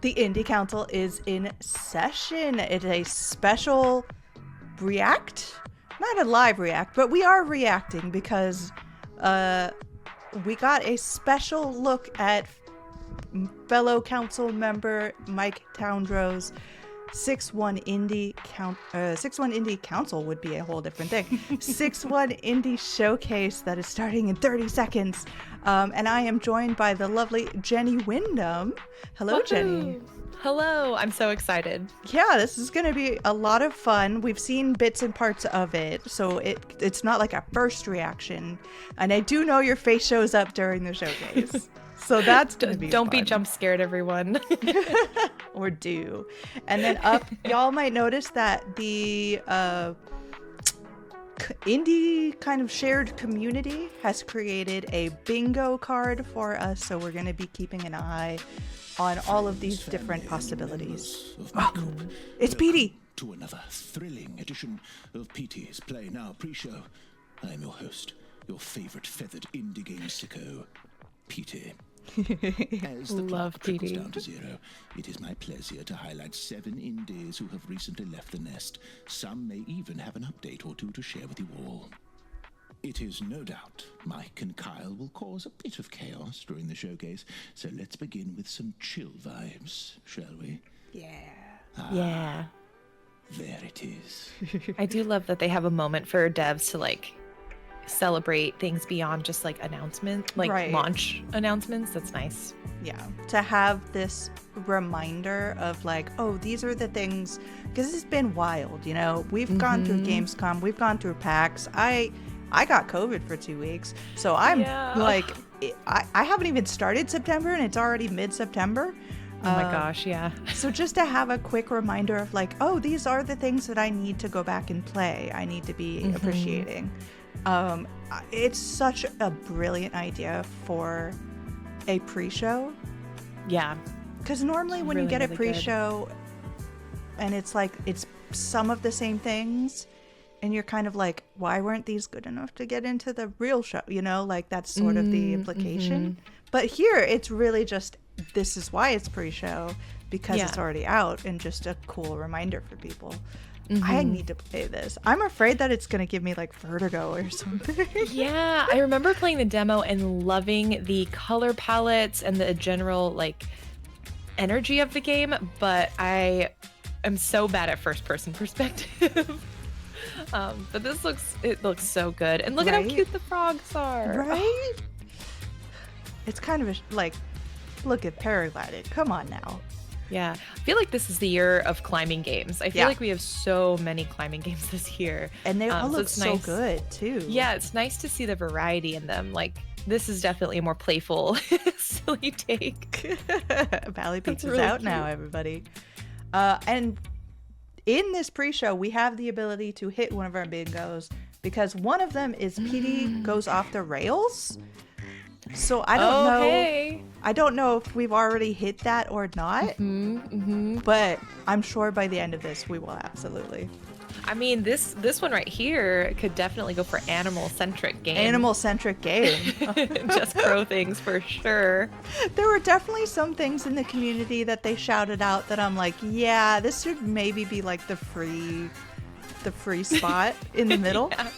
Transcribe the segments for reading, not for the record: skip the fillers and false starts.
The Indie Council is in session. It's a special react, not a live react, but we are reacting because we got a special look at fellow council member Mike Towndrow's 6-1 Indie Council would be a whole different thing. 6-1 Indie Showcase that is starting in 30 seconds. And I am joined by the lovely Jenny Windom. Hello, Woohoo! Jenny. Hello, I'm so excited. Yeah, this is going to be a lot of fun. We've seen bits and parts of it, so it's not like a first reaction. And I do know your face shows up during the showcase. So that's going to be Don't fun. be jump scared, everyone. Or do. And then up, y'all might notice that the indie kind of shared community has created a bingo card for us, so we're going to be keeping an eye on all of these different possibilities. Oh, it's Petey! To another thrilling edition of Petey's Play Now pre-show. I am your host, your favorite feathered indie game sicko, Petey. As the clock trickles down to zero, it is my pleasure to highlight 7 indies who have recently left the nest. Some may even have an update or two to share with you all. It is no doubt Mike and Kyle will cause a bit of chaos during the showcase, so let's begin with some chill vibes, shall we? Yeah. There it is. I do love that they have a moment for devs to celebrate things beyond just announcement, Right. launch announcements. That's nice. Yeah, to have this reminder of oh, these are the things, because it's been wild, we've gone through Gamescom, we've gone through PAX. I got COVID for 2 weeks, so I'm I haven't even started September and it's already mid-September. Oh my gosh, yeah. So just to have a quick reminder of oh, these are the things that I need to go back and play, I need to be appreciating. It's such a brilliant idea for a pre-show. Yeah. Because normally when you get a pre-show and it's it's some of the same things and you're kind of why weren't these good enough to get into the real show? That's sort of the implication. But here it's really just, this is why it's pre-show, because it's already out, and just a cool reminder for people. I need to play this. I'm afraid that it's going to give me vertigo or something. Yeah, I remember playing the demo and loving the color palettes and the general energy of the game, but I am so bad at first person perspective. But it looks so good. And look at how cute the frogs are. Right? It's kind of look at paragliding. Come on now. Yeah, I feel like this is the year of climbing games. I feel like we have so many climbing games this year. And they all look so nice. good, too. Yeah, it's nice to see the variety in them. This is definitely a more playful, silly take. Valley Peaks is really out cute. now, everybody. And in this pre-show, we have the ability to hit one of our bingos, because one of them is PD goes off the rails. So I don't know. Hey. I don't know if we've already hit that or not. But I'm sure by the end of this, we will absolutely. I mean, this one right here could definitely go for animal-centric game. Animal-centric game. Just crow things for sure. There were definitely some things in the community that they shouted out that I'm yeah, this should maybe be the free spot in the middle. Yeah.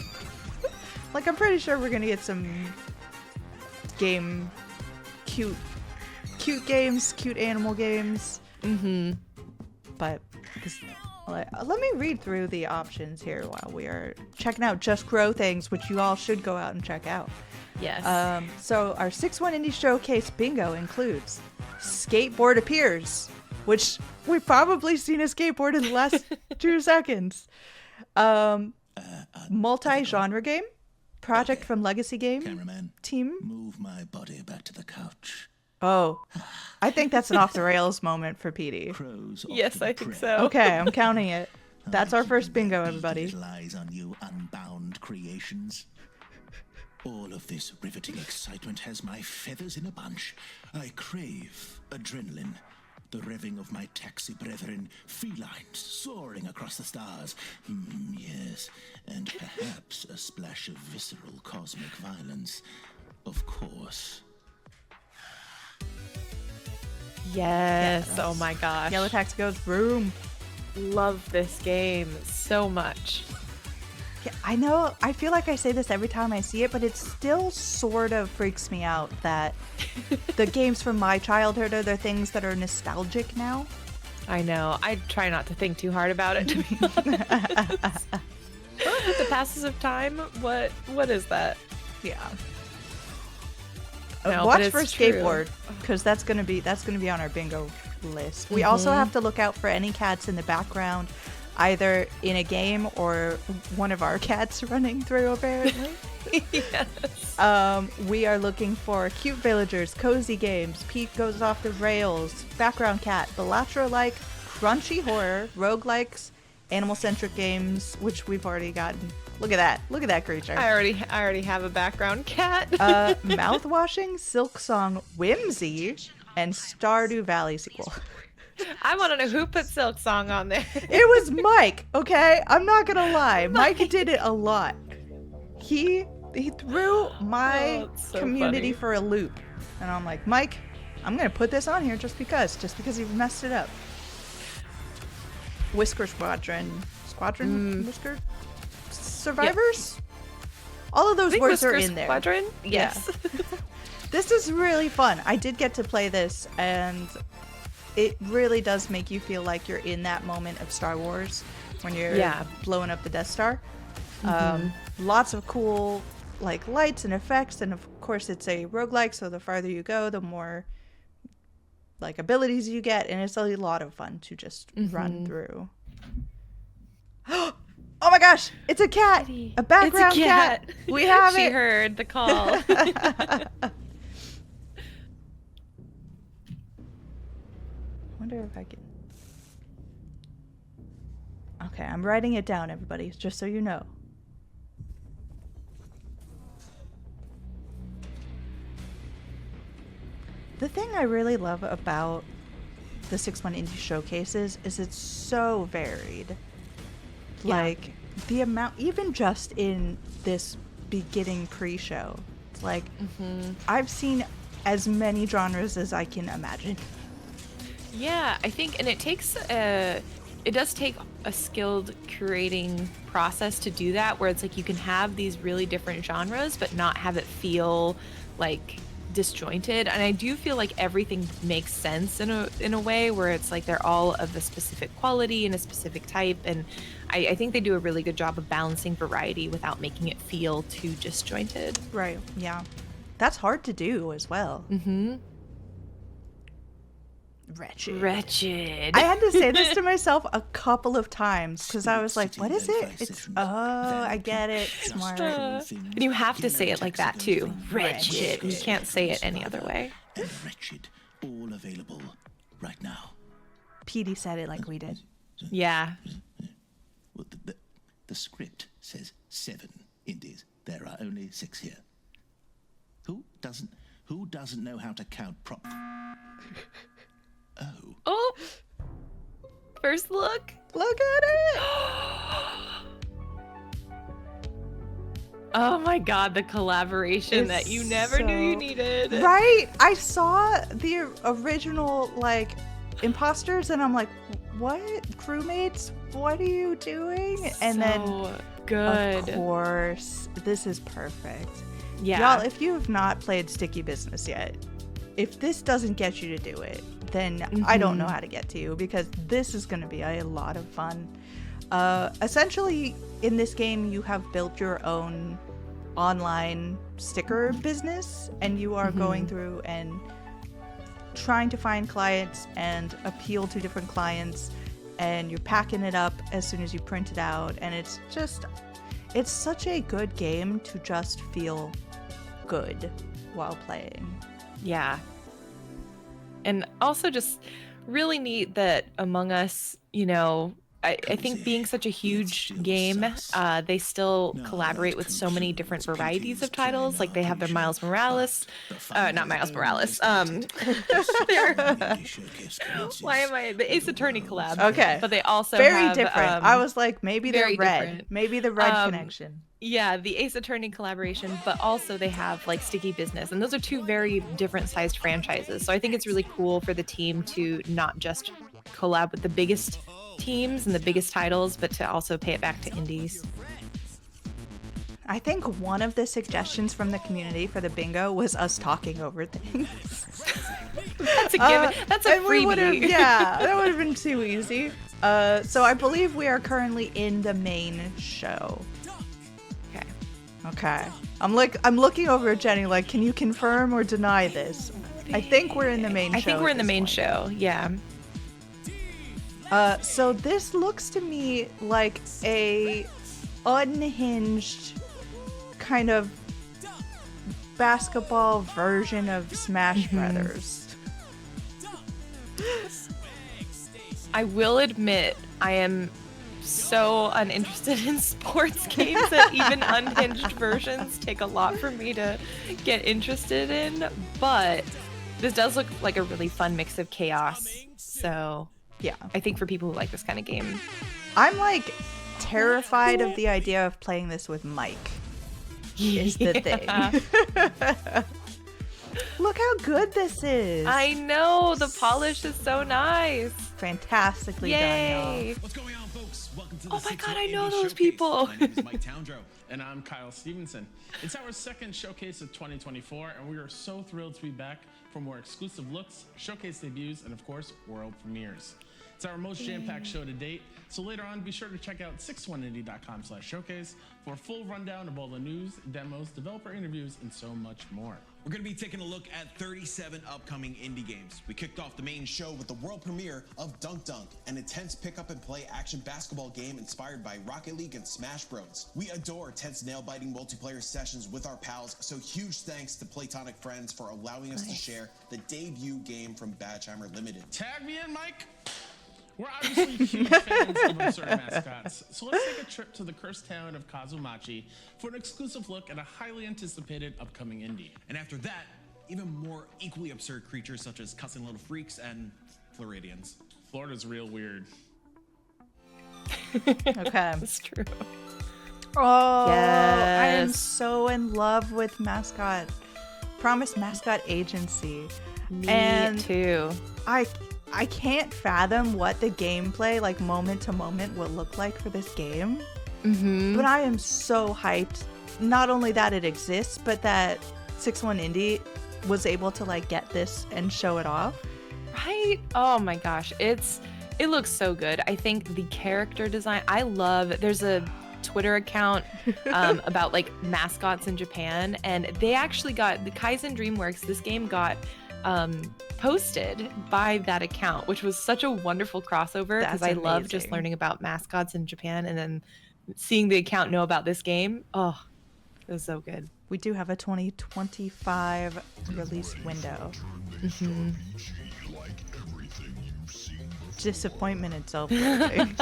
I'm pretty sure we're gonna get some cute games, cute animal games. But let me read through the options here while we are checking out Just Crow things, which you all should go out and check out. Yes. So our 6-1 Indie Showcase bingo includes Skateboard Appears, which we've probably seen a skateboard in the last 2 seconds. Multi-genre game, project from Legacy Game Cameraman, team. move my body back to the couch. Oh, I think that's an off the rails moment for PD. Crows Yes, I think so. Okay, I'm counting it. That's our first bingo, everybody. Lies on you, unbound creations. All of this riveting excitement has my feathers in a bunch. I crave adrenaline. The revving of my taxi brethren, felines soaring across the stars. Yes, and perhaps a splash of visceral cosmic violence. Of course. Yes. Oh my gosh. Yellow Taxigo's room. Love this game so much. Yeah, I know. I feel like I say this every time I see it, but it still sort of freaks me out that the games from my childhood are the things that are nostalgic now. I know. I try not to think too hard about it, to be honest. The passes of time? What is that? Yeah. No, Watch but for it's true. skateboard, because that's gonna be on our bingo list. We also have to look out for any cats in the background, either in a game or one of our cats running through, apparently. Yes. We are looking for cute villagers, cozy games, Pete goes off the rails, background cat, Balatro-like, crunchy horror, roguelikes, animal-centric games, which we've already gotten. Look at that creature. I already have a background cat. Mouthwashing, Silksong, Whimsy, and Stardew Valley sequel. I want to know who put Silk Song on there. It was Mike, okay? I'm not gonna lie. Mike did it a lot. He threw my community funny. for a loop. And I'm like, Mike, I'm gonna put this on here just because he messed it up. Whisker Squadron, Whisker Survivors? Yep. All of those words are in there. Squadron? Yes. Yeah. This is really fun. I did get to play this, and it really does make you feel like you're in that moment of Star Wars when you're blowing up the Death Star. Lots of cool like lights and effects, and of course it's a roguelike, so the farther you go, the more like abilities you get, and it's a lot of fun to just run through. Oh my gosh, it's a cat! A background cat! We have She it! heard the call. Wonder if I can... Okay, I'm writing it down, everybody, just so you know. The thing I really love about the 6-1 Indie Showcases is it's so varied. Like, the amount, even just in this beginning pre-show, it's like, I've seen as many genres as I can imagine. Yeah, I think, and it does take a skilled curating process to do that, where it's like you can have these really different genres, but not have it feel like disjointed. And I do feel like everything makes sense in a way where it's like they're all of a specific quality and a specific type, and I think they do a really good job of balancing variety without making it feel too disjointed. Right, yeah. That's hard to do as well. Wretched. I had to say this to myself a couple of times because I was like, what is it? It's, I get it. Smart. And you have to say it like that too. Wretched. You can't say it any other way. And Wretched, all available right now. Petey said it like we did. Yeah. Well, the script says 7 indies. There are only 6 here. Who doesn't know how to count prop? Oh. First look. Look at it. Oh my god, the collaboration that you never knew you needed. Right? I saw the original like imposters and I'm like, what? Crewmates? What are you doing? And so then good. Of course, this is perfect. Yeah. Y'all, if you have not played Sticky Business yet, if this doesn't get you to do it, then I don't know how to get to you, because this is going to be a lot of fun. Essentially, in this game, you have built your own online sticker business, and you are going through and trying to find clients and appeal to different clients, and you're packing it up as soon as you print it out, and it's such a good game to just feel good while playing. Yeah. And also just really neat that Among Us, you know, I think being such a huge game, they still collaborate with so many different varieties of titles. Like they have their Miles Morales, not Miles Morales. The Ace Attorney collab. Okay. But they also very have, different. I was like, maybe they're red. Different. Maybe the red connection. Yeah, the Ace Attorney collaboration, but also they have like Sticky Business, and those are two very different sized franchises. So I think it's really cool for the team to not just collab with the biggest teams and the biggest titles, but to also pay it back to indies. I think one of the suggestions from the community for the bingo was us talking over things. That's a given. That's a freebie. Yeah, that would have been too easy. So I believe we are currently in the main show. Okay. I'm looking over at Jenny like, can you confirm or deny this? I think we're in the main show. I think we're in the main show, yeah. So this looks to me like a unhinged kind of basketball version of Smash Brothers. I will admit, I am so uninterested in sports games that even unhinged versions take a lot for me to get interested in, but this does look like a really fun mix of chaos. So yeah, I think for people who like this kind of game, I'm like terrified of the idea of playing this with Mike. Is the thing. Look how good this is. I know, the polish is so nice. Fantastically done, y'all. What's going on, folks? Welcome to the Oh my God, I 618 know those Showcase. people. My name is Mike Towndrow. And I'm Kyle Stevenson. It's our second showcase of 2024, and we are so thrilled to be back for more exclusive looks, showcase debuts, and of course, world premieres. It's our most jam-packed show to date, so later on, be sure to check out 61indie.com/showcase for a full rundown of all the news, demos, developer interviews, and so much more. We're going to be taking a look at 37 upcoming indie games. We kicked off the main show with the world premiere of Dunk Dunk, an intense pick-up-and-play action basketball game inspired by Rocket League and Smash Bros. We adore tense nail-biting multiplayer sessions with our pals, so huge thanks to Platonic Friends for allowing us to share the debut game from Badgeheimer Limited. Tag me in, Mike! We're obviously huge fans of absurd mascots, so let's take a trip to the cursed town of Kazumachi for an exclusive look at a highly anticipated upcoming indie. And after that, even more equally absurd creatures such as cussing little freaks and Floridians. Florida's real weird. Okay. That's true. Oh, I am Yes. so in love with Mascot. Promise Mascot Agency. Me And too. I can't fathom what the gameplay, like moment to moment, will look like for this game. Mm-hmm. But I am so hyped. Not only that it exists, but that 6-1 Indie was able to like get this and show it off. Right? Oh my gosh. It looks so good. I think the character design, there's a Twitter account about like mascots in Japan, and they actually got the Kaizen DreamWorks, this game got posted by that account, which was such a wonderful crossover because I love just amazing. learning about mascots in Japan and then seeing the account know about this game. Oh, it was so good. We do have a 2025 release window. Mm-hmm. Disappointment itself. Really.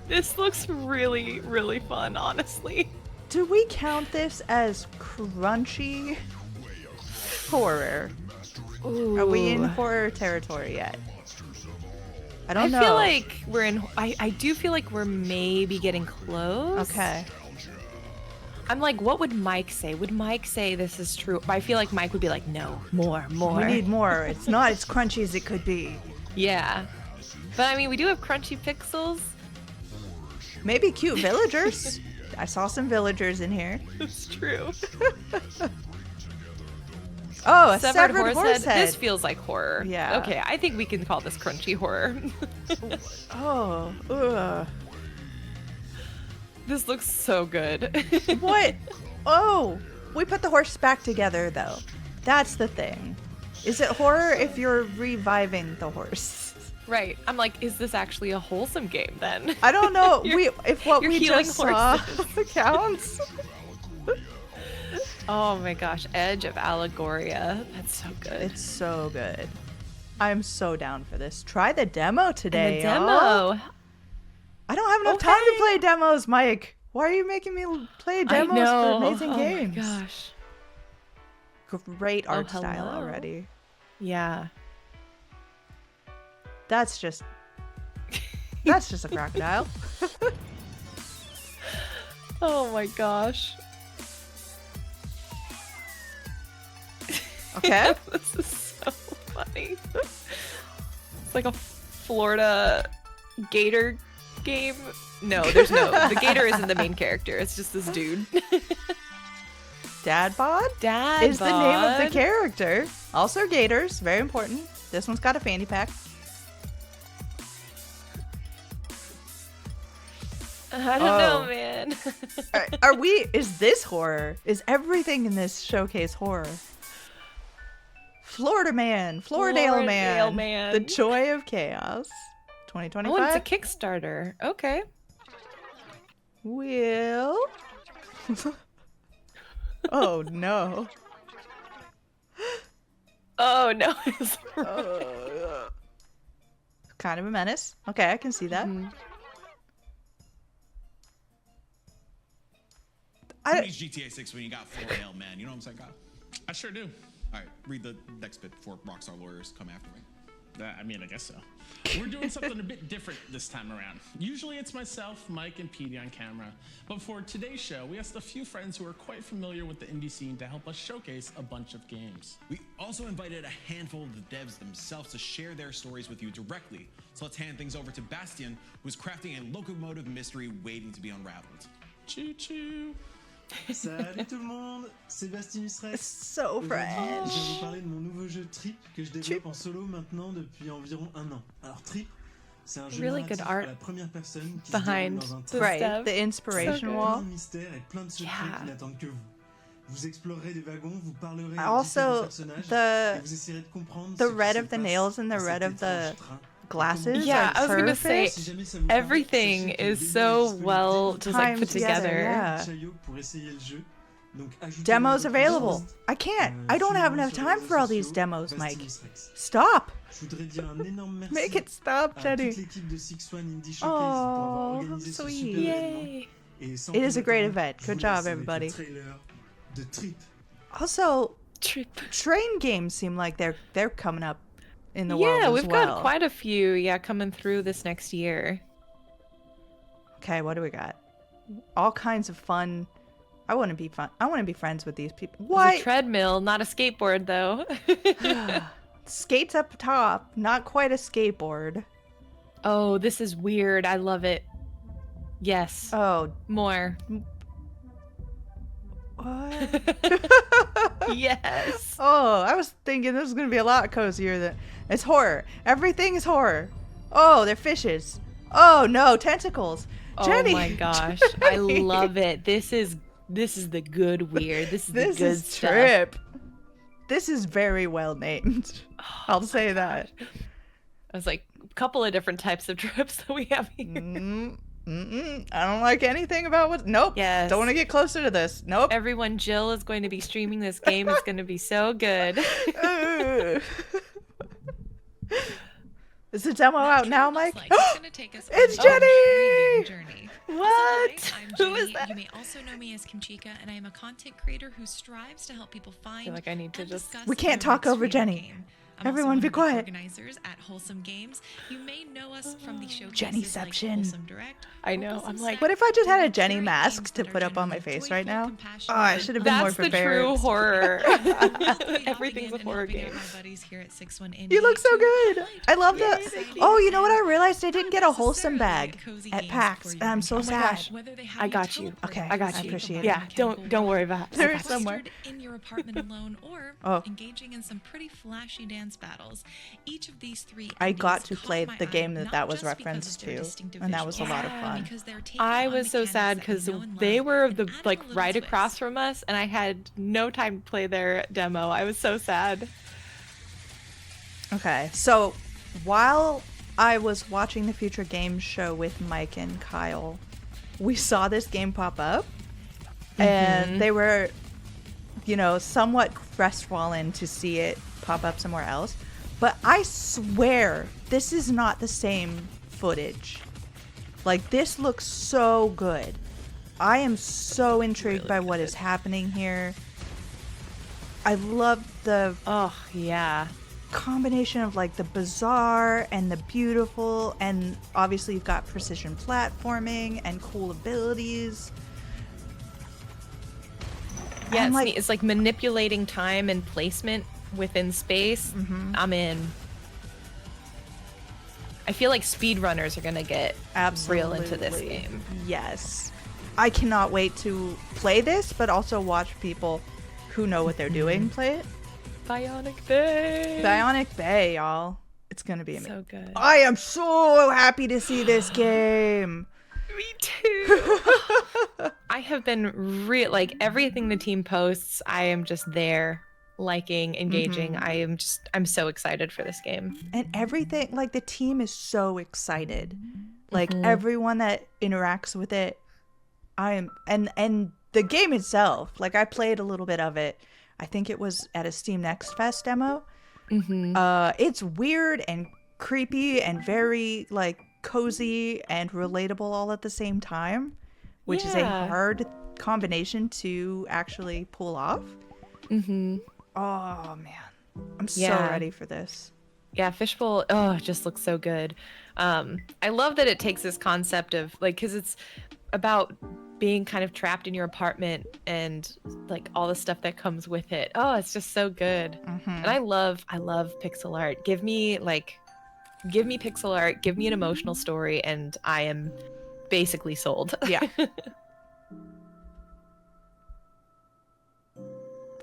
This looks really, really fun, honestly. Do we count this as crunchy horror? Are we in horror territory yet? I don't know. I feel like we're in. I do feel like we're maybe getting close. Okay. I'm like, what would Mike say? Would Mike say this is true? But I feel like Mike would be like, no, more. We need more. It's not as crunchy as it could be. Yeah. But I mean, we do have crunchy pixels. Maybe cute villagers. I saw some villagers in here. It's true. Oh, a severed horse head. This feels like horror. Yeah. Okay, I think we can call this crunchy horror. Oh, ugh. This looks so good. What? Oh, we put the horse back together, though. That's the thing. Is it horror if you're reviving the horse? Right. I'm like, is this actually a wholesome game then? I don't know You're- if what you're we healing just saw horses. counts. Oh my gosh, Edge of Allegoria. That's so good. It's so good. I'm so down for this. Try the demo today. And the y'all. demo. I don't have enough time to Okay. play demos, Mike. Why are you making me play demos for amazing games? Oh my gosh. Great art hello. style already. Yeah. That's just a crocodile. Oh my gosh. Okay. This is so funny. It's like a Florida gator game. No, there's no. The gator isn't the main character. It's just this dude. Dad bod? Dad is the name of the bod. character. Also gators, very important. This one's got a fanny pack. I don't know, man. Are we? Is this horror? Is everything in this showcase horror? Florida Man, Floridale Floridale Man, Man. The Joy of Chaos, 2025. Oh, it's a Kickstarter. Okay. Will. Oh no. Oh no. Kind of a menace. Okay, I can see that. Mhm. Who needs GTA 6 when you got Floridale Man? You know what I'm saying, Kyle? I sure do. All right, read the next bit before Rockstar lawyers come after me. I mean, I guess so. We're doing something a bit different this time around. Usually it's myself, Mike, and Petey on camera. But for today's show, we asked a few friends who are quite familiar with the indie scene to help us showcase a bunch of games. We also invited a handful of the devs themselves to share their stories with you directly. So let's hand things over to Bastien, who's crafting a locomotive mystery waiting to be unraveled. Choo choo. Salut tout le monde, c'est Bastien Misrek. So Aujourd'hui, fresh. je viens vous parler de mon nouveau jeu Trip que je développe en solo maintenant depuis environ 1 an. Alors Trip, c'est un jeu Really good narratif art à la première personne qui behind se déroule dans un the train. Right, stuff. the inspiration So good. wall. Plein de mystères et plein de secrets Yeah. qui n'attendent que vous. Vous explorerez des wagons, vous parlerez Also, aux différents personnages the- et vous essayerez de comprendre the ce qui red se of the passe nails and the dans red cet of the étrange train. Glasses Yeah, are I was gonna say, perfect. Si jamais ça vous parle, Everything sachez que is le démo so est disponible well dès just like Timed put together, together. yeah. Chaillot pour essayer le jeu. Donc, ajoutez-le Demos à votre available. liste. I can't. I don't have enough time for all these demos, Mike. Stop. Je voudrais dire un énorme merci Make it stop, à Jenny. toute l'équipe de 6-1 Indie Showcase pour avoir Oh, organisé ce sweet. super événement. Yay. Et sans It plus is a great attendre, event. je Good vous job, laisse avec le everybody. trailer de Trip. Also, Trip. train games seem like they're coming up in the world Yeah, as we've well. got quite a few, coming through this next year. Okay, what do we got? All kinds of fun. I want to be fun. I want to be friends with these people. It's a What? treadmill, not a skateboard, though. Skates up top, not quite a skateboard. Oh, this is weird. I love it. Yes. Oh, More. what? Yes. Oh, I was thinking this was gonna be a lot cozier than it's horror. Everything is horror. Oh, they're fishes. Oh no, tentacles. Jenny. Oh my gosh. I love it. This is the good weird. This is This the good is stuff. Trip. This is very well named. I'll say that. I was like a couple of different types of trips that we have here. I don't like anything about what. Nope. Yes. Don't want to get closer to this. Nope. Everyone, Jill is going to be streaming this game. It's going to be so good. Is the demo out now, Mike? It's gonna take us It's on an Jenny! intriguing journey. What? Hi, I'm Who is Jenny. that? You may also know me as Kimchika, and I am a content creator who strives to help people find like I need to and just- discuss We can't their talk next over favorite Jenny. game. I'm Everyone also be one of the quiet. Organizers at Wholesome Games. You may know us from the showcases Jennyception. like Wholesome Direct. I know, Wholesome I'm like, Snack, What if I just had a or Jenny curate mask games to that put are up on my genuinely face right joyful, now? compassionate, Oh, I should have been more That's the prepared. true horror. We'll be hopping Everything's a in and horror helping out game. my buddies here at 6-1 Indie You look so to good. highlight I love really that. exciting Oh, you know what? I and realized I didn't get a not wholesome necessarily bag cozy at games PAX, for and you. I'm so Oh my sad. gosh. Whether they have I you got you. teleport Okay, I got I you. appreciate Yeah, it. don't worry about it. There I is got you. somewhere. Clustered in your apartment alone, or Oh. engaging in some pretty flashy dance battles. Each of these three I got indies to caught play my the eye, game that not that was just because referenced of their to, distinctive and that was a lot of visuals, fun. because they're taking I on was so mechanics sad that we because know and they love were and added a little right twist. across from us, and I had no time to play their demo. I was so sad. Okay, so while I was watching the Future Games show with Mike and Kyle, we saw this game pop up, and they were, somewhat crestfallen to see it pop up somewhere else. But I swear, this is not the same footage. Like, this looks so good. I am so intrigued by what is happening here. I love the Oh, yeah. combination of like the bizarre and the beautiful, and obviously you've got precision platforming and cool abilities. Yeah, And, it's like manipulating time and placement within space. I'm in. I feel like speedrunners are gonna get real into this game. Yes. I cannot wait to play this, but also watch people who know what they're doing play it. Bionic Bay. Bionic Bay, y'all. It's gonna be amazing. So good. I am so happy to see this game. Me too. I have been like everything the team posts, I am just there, liking, engaging. I'm so excited for this game. And everything, like the team is so excited. Like everyone that interacts with it, and the game itself. Like I played a little bit of it. I think it was at a Steam Next Fest demo. It's weird and creepy and very like cozy and relatable all at the same time, which is a hard combination to actually pull off. Oh man, I'm so ready for this. Yeah, Fishbowl, it just looks so good. I love that it takes this concept of like, because it's about being kind of trapped in your apartment and like all the stuff that comes with it. Oh, it's just so good. And I love pixel art. Give me pixel art, give me an emotional story, and I am basically sold. Yeah.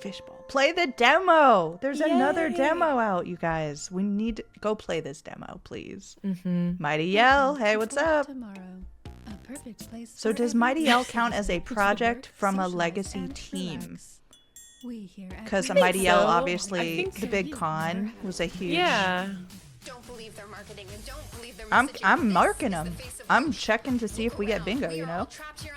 Fishbowl. Play the demo. There's another demo out, you guys. We need to go play this demo, please. Mighty Yell, hey, what's up? So does Mighty Yell count as a project from a legacy team? Because Mighty Yell, obviously, the big con was a huge... Yeah. Don't believe their marketing and don't believe their messaging. I'm marking them. I'm checking to see if we get bingo, you know?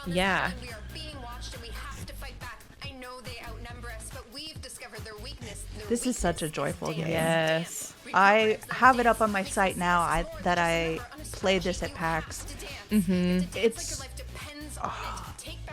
Yeah. We are being watched and we have to fight back. I know they outnumber us, but we've discovered their weakness. This is such a joyful game. Yes. I have it up on my site now that I played this at PAX.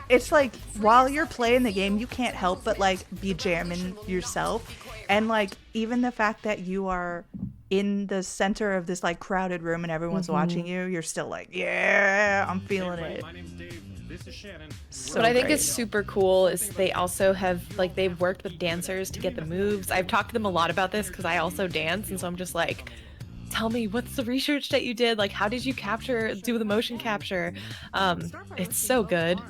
It's like while you're playing the game, you can't help but like be jamming yourself. And like even the fact that you are in the center of this like crowded room and everyone's watching you, you're still like, yeah, I'm feeling it. My name's Dave. This is Shannon. What I think is super cool is they also have like they've worked with dancers to get the moves. I've talked to them a lot about this because I also dance, and so I'm just like, tell me, what's the research that you did? Like, how did you do the motion capture? It's so good.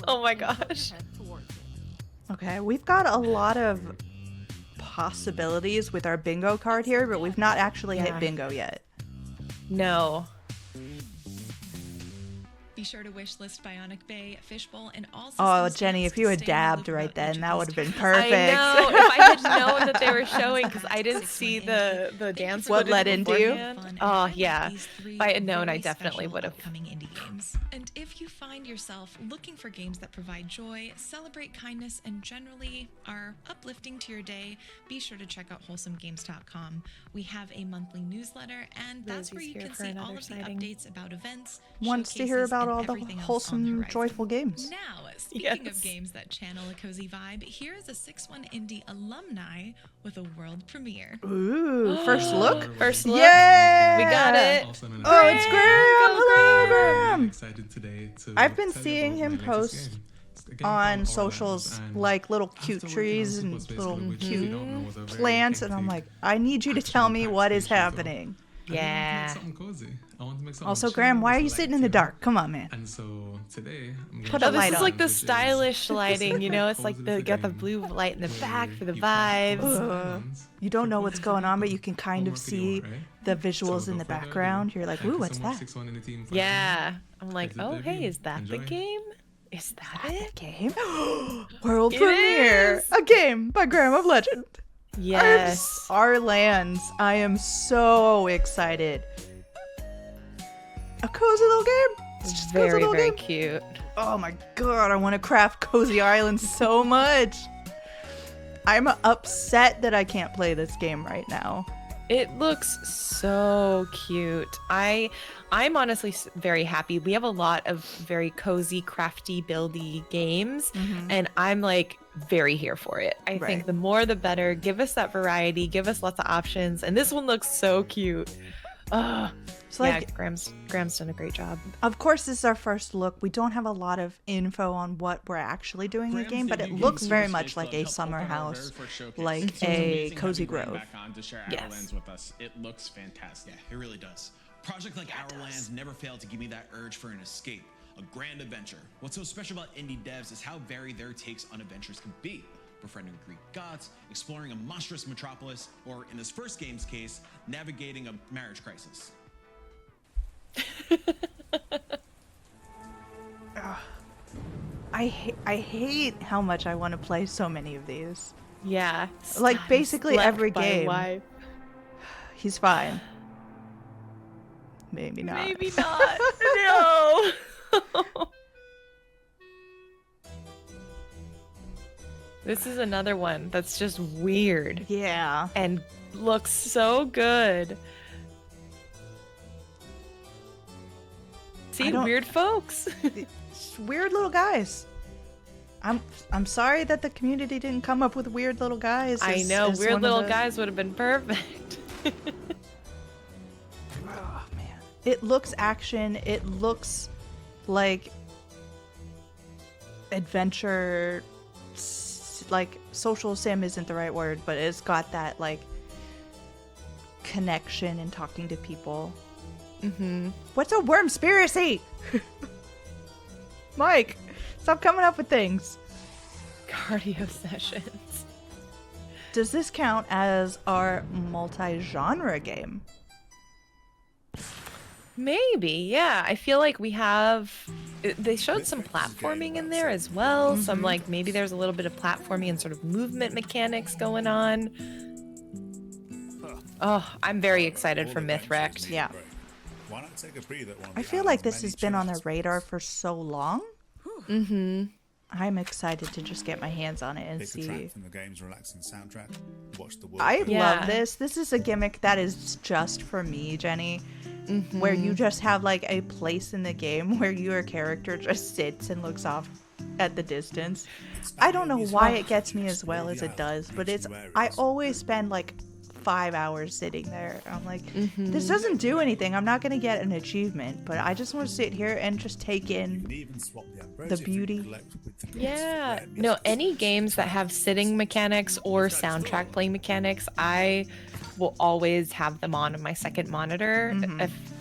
Oh my gosh. Okay, we've got a lot of possibilities with our bingo card here, but we've not actually hit bingo yet. No. Be sure to wishlist Bionic Bay, Fishbowl, and all Oh, systems Jenny, games if you to had stay in the dabbed loop right about then, each that of would have these been titles. perfect. I know. If I had known that they were showing, because I didn't see the dance. What led into you? Oh, yeah. If I had known, I definitely would have. Upcoming indie games. And if you find yourself looking for games that provide joy, celebrate kindness, and generally are uplifting to your day, be sure to check out wholesomegames.com. We have a monthly newsletter, and that's where you can see all of the updates about events. Wants to hear showcases, about and all the everything else on the wholesome, horizon. joyful games. Now, speaking Yes. of games that channel a cozy vibe, here is a 6-1 Indie alumni with a world premiere. Ooh, first look? First look. Yeah! We got it. Oh, it's Graham! Hello, Graham! Excited today to I've been tell you seeing about him my latest post game. It's a game on called socials, Orlands, and like little after cute working trees on and Superspace, little which if you don't know, was a very plants, and I'm chaotic like, I need you to tell me what is action-packed happening. I wanted to Yeah. make something cozy. I want to make something Also, chill Graham, why are with you light, sitting in the know? dark? Come on, man. And so today, I'm gonna Put show a Oh, this light is on. like the which is stylish lighting, you know? It's like poses got the game blue light in the back where for the you cast vibes. islands You don't for know what's pieces going on, but people. you can kind of Homework if you see want, right? the visuals So in the without further background. ado, You're like, thank ooh, you what's so much, that? 6-1 in the team for Yeah. I'm like, Is it oh, debut? hey, is that the Enjoy. game? Is that it? Game? World It premiere! is! A game by Graham of Legend. Yes. Our lands. I am so excited. A cozy little game. It's just a cozy Very, little very game. cute. Oh my god, I want to craft cozy islands so much. I'm upset that I can't play this game right now. It looks so cute. I'm honestly very happy. We have a lot of very cozy, crafty, buildy games, and I'm like very here for it. I Right. think the more the better. Give us that variety, give us lots of options, and this one looks so cute. So like, Graham's done a great job. of course, this is our first look. We don't have a lot of info on what we're actually doing in the game, but it looks very much like a summer house, like a cozy grove. Yes. With us. It looks fantastic. Yeah, it really does. Project like Hourlands never failed to give me that urge for an escape, a grand adventure. What's so special about indie devs is how varied their takes on adventures can be. Befriending Greek gods, exploring a monstrous metropolis, or in this first game's case, navigating a marriage crisis. I hate how much I want to play so many of these. Yeah. Like basically Left every by game. wife. He's fine. Maybe not. Maybe not. No. This is another one that's just weird. Yeah. And looks so good. See, weird folks. Weird little guys. I'm sorry that the community didn't come up with weird little guys. I know, weird little guys would have been perfect. Oh man. It looks action. It looks like adventure. Like social sim isn't the right word, but it's got that like connection and talking to people. Mm-hmm. What's a wormspiracy? Mike, stop coming up with things. Cardio sessions. Does this count as our multi-genre game? Maybe, yeah. I feel like we have... They showed some platforming in there as well. Mm-hmm. Some, like, maybe there's a little bit of platforming and sort of movement mechanics going on. Oh, I'm very excited for Mythra. Yeah. I feel like this has been on the radar for so long. Mm-hmm. I'm excited to just get my hands on it and see. From the game's relaxing soundtrack. Watch the I love this. This is a gimmick that is just for me, Jenny. Mm-hmm. Where you just have like a place in the game where your character just sits and looks off at the distance. I don't know why it gets me as well as it does, but I always spend like 5 hours sitting there. I'm like, this doesn't do anything. I'm not going to get an achievement, but I just want to sit here and just take in the beauty. Yeah. No, any games that have sitting mechanics or soundtrack playing mechanics, I will always have them on my second monitor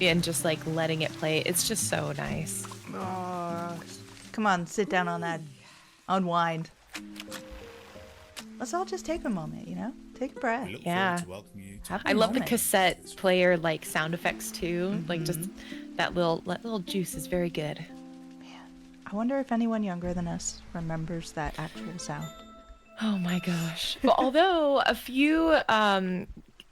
and just like letting it play. It's just so nice. Oh, come on, sit down on that. Unwind. Let's all just take a moment, you know? Take a breath. Yeah. I love the cassette player like sound effects too. Like just that little juice is very good. Man, I wonder if anyone younger than us remembers that actual sound. Oh my gosh. Well, although a few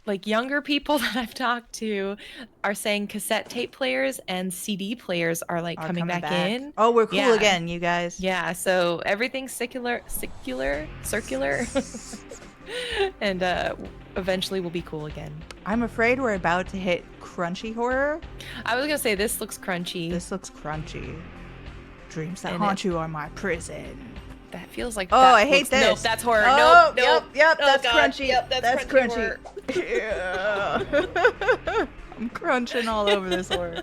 like younger people that I've talked to are saying cassette tape players and CD players are like coming back in. Oh, we're cool again, you guys. Yeah, so everything's circular, and eventually we'll be cool again. I'm afraid we're about to hit crunchy horror. I was gonna say this looks crunchy. This looks crunchy. Dreams that haunt you are my prison. That feels like. Oh, I hate this. Nope, that's horror. Oh, nope. Yep, Oh, that's God. crunchy. Yep, that's crunchy. Yeah. I'm crunching all over this horror.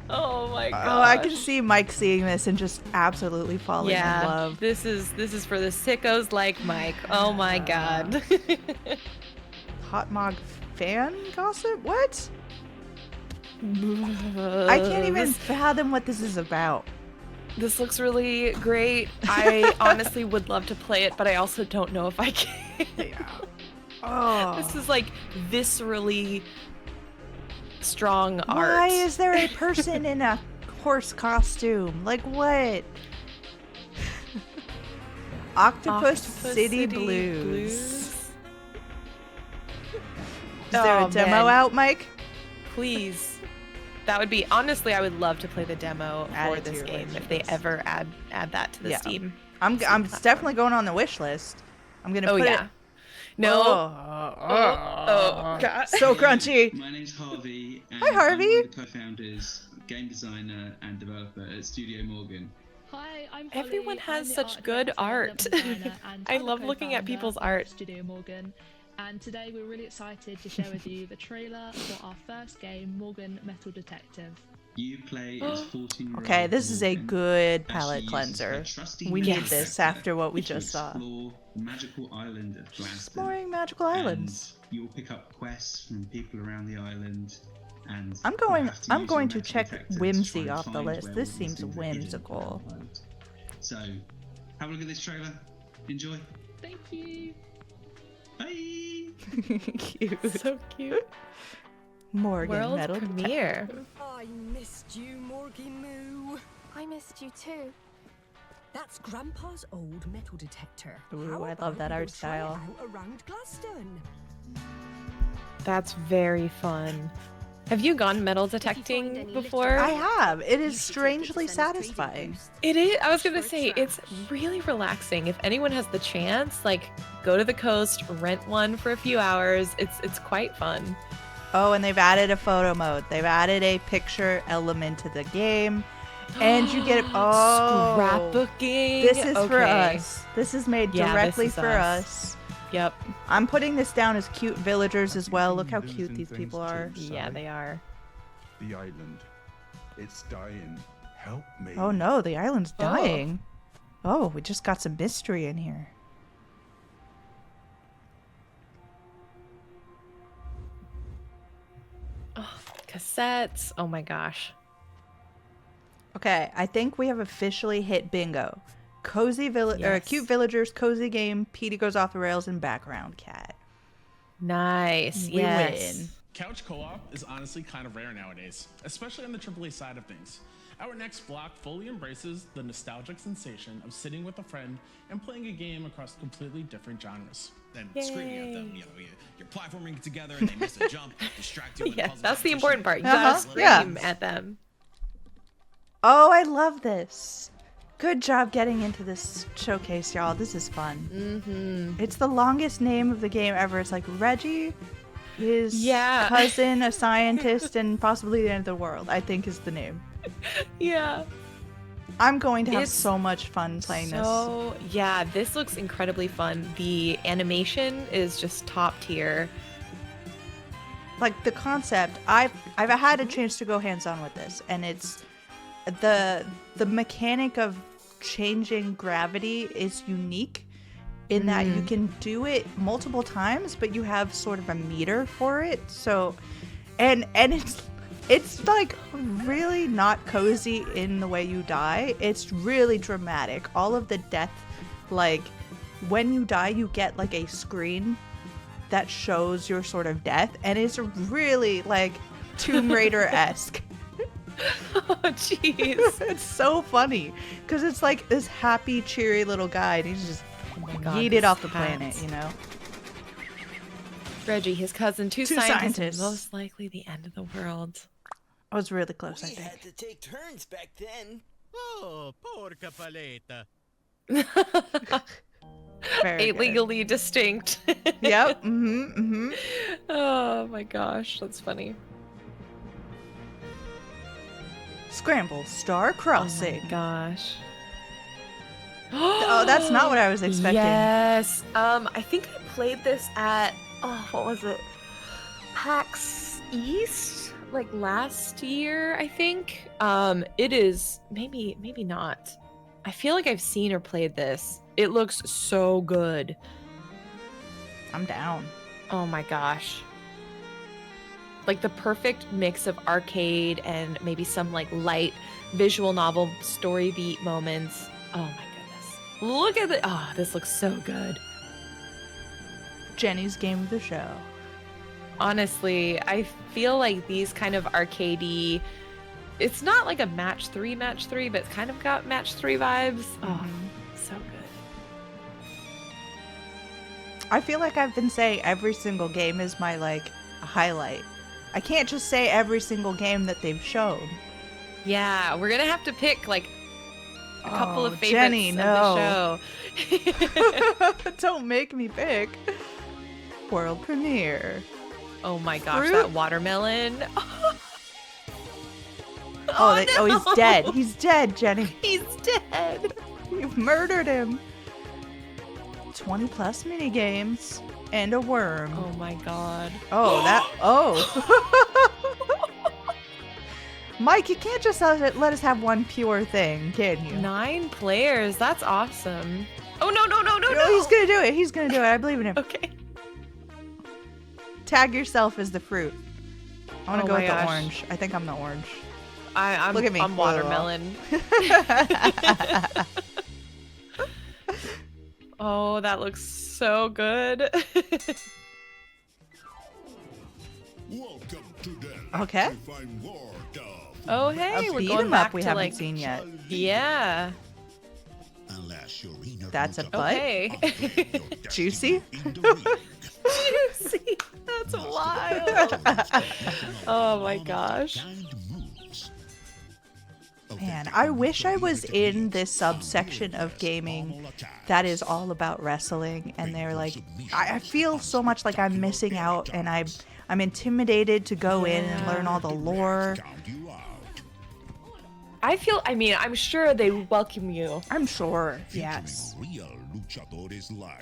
Oh my god. Oh, I can see Mike seeing this and just absolutely falling in love. This is for the sickos like Mike. Oh my god. Hot Mog fan gossip? What? I can't even fathom what this is about. This looks really great. I honestly would love to play it, but I also don't know if I can. Oh. This is like viscerally strong art. Why is there a person in a horse costume? Like what? Octopus City Blues. Is there a demo out, Mike? Please. That would be, honestly, I would love to play the demo for this game if they ever add that to the Steam. I'm definitely going on the wish list. I'm gonna put it. No. Oh, God. So crunchy. My name's Harvey. And Hi, Harvey. I'm one of the co-founders, game designer, and developer at Studio Morgan. Hi, I'm Holly. Everyone has I'm the such good director, art. level designer, and I I'm love the looking at co-founder people's of art. Studio Morgan. And today we're really excited to share with you the trailer for our first game, Morgan Metal Detective. You play as 14-year-old Okay, this is a Morgan good as palate she uses cleanser. her trusty We metal need this detector after what we to just saw. explore the magical island of Glaston. Exploring magical islands. And you'll pick up quests from people around the island. And I'm you'll going have to I'm use going your to metal check detector to whimsy try and off the find list. where This all these seems things are hidden whimsical. around the world. So, have a look at this trailer. Enjoy. Thank you. Bye. Cute. So cute. Morgan World Metal premiere. Detective. I missed you, Morgy Moo. I missed you too. That's Grandpa's old metal detector. Ooh, How I about love that we art go try it style. out around Glaston? That's very fun. Have you gone metal detecting before? I have. It is strangely satisfying. It is. I was gonna say it's really relaxing. If anyone has the chance, like go to the coast, rent one for a few hours. It's quite fun. Oh, and they've added a photo mode. They've added a picture element to the game. And you get scrapbooking. This is for Okay. us. This is made Yeah, directly this is for us. us. Yep. I'm putting this down as cute villagers as well. Look how cute these people are. Yeah, they are. The island. It's dying. Help me. Oh no, the island's Oh. dying. Oh, we just got some mystery in here. Oh, cassettes. Oh my gosh. Okay, I think we have officially hit bingo. Cozy village or Yes. cute villagers, cozy game, Petey goes off the rails, and background cat. Nice. We Yes. win. Couch co-op is honestly kind of rare nowadays, especially on the AAA side of things. Our next block fully embraces the nostalgic sensation of sitting with a friend and playing a game across completely different genres. Then screaming at them, you're platforming together and they miss a jump, distract you. in Yeah, puzzle that's the competition. important part. You gotta scream yeah. at them. Oh, I love this. Good job getting into this showcase, y'all. This is fun. Mm-hmm. It's the longest name of the game ever. It's like Reggie, his Yeah. cousin, a scientist, and possibly the end of the world, I think is the name. Yeah. I'm going to have It's so much fun playing this. So, yeah, this looks incredibly fun. The animation is just top tier. Like the concept, I've had a chance to go hands-on with this, and it's the mechanic of changing gravity is unique in that you can do it multiple times, but you have sort of a meter for it. So, and it's like really not cozy in the way you die. It's really dramatic. All of the death, like when you die, you get like a screen that shows your sort of death, and it's really like Tomb Raider-esque. Oh, jeez. It's so funny because it's like this happy, cheery little guy, and he's just yeeted this off the hat. planet, you know? Reggie, his cousin, two scientists. Most likely the end of the world. I was really close, I We think. had to take turns back then. Oh, porca paleta. Very A good. legally distinct. Yep. Mm-hmm. Oh my gosh, that's funny. Scramble, Star Crossing. Oh my gosh. Oh, that's not what I was expecting. Yes. I think I played this at what was it? PAX East, like last year, I think. It is maybe not. I feel like I've seen or played this. It looks so good. I'm down. Oh my gosh. Like the perfect mix of arcade and maybe some like light visual novel story beat moments. Oh my goodness. Look at it. Oh, this looks so good. Jenny's game of the show. Honestly, I feel like these kind of arcadey, it's not like a match 3, but it's kind of got match 3 vibes. Oh, so good. I feel like I've been saying every single game is my like highlight. I can't just say every single game that they've shown. Yeah, we're gonna have to pick like a couple of favorites Jenny, of no. the show. Don't make me pick. World premiere. Oh my gosh, Fruit? that watermelon. Oh, he's dead. He's dead, Jenny. He's dead. You've murdered him. 20 plus mini games. and a worm. Oh my god. Oh, Mike, you can't just let us have one pure thing, can you? 9 players. That's awesome. Oh, no. He's going to do it. He's going to do it. I believe in him. Okay. Tag yourself as the fruit. I want to go with gosh. the orange. I think I'm the orange. I'm, Look at me. I'm watermelon. Oh, that looks so good. Welcome to the Okay. Oh, hey, we're beat going 'em back up we to haven't like seen yet. Yeah. That's a butt. Okay. Juicy. Juicy. That's wild. Oh my gosh. Man, I wish I was in this subsection of gaming that is all about wrestling, and they're like, I feel so much like I'm missing out, and I'm intimidated to go in and learn all the lore. I'm sure they welcome you. I'm sure, yes.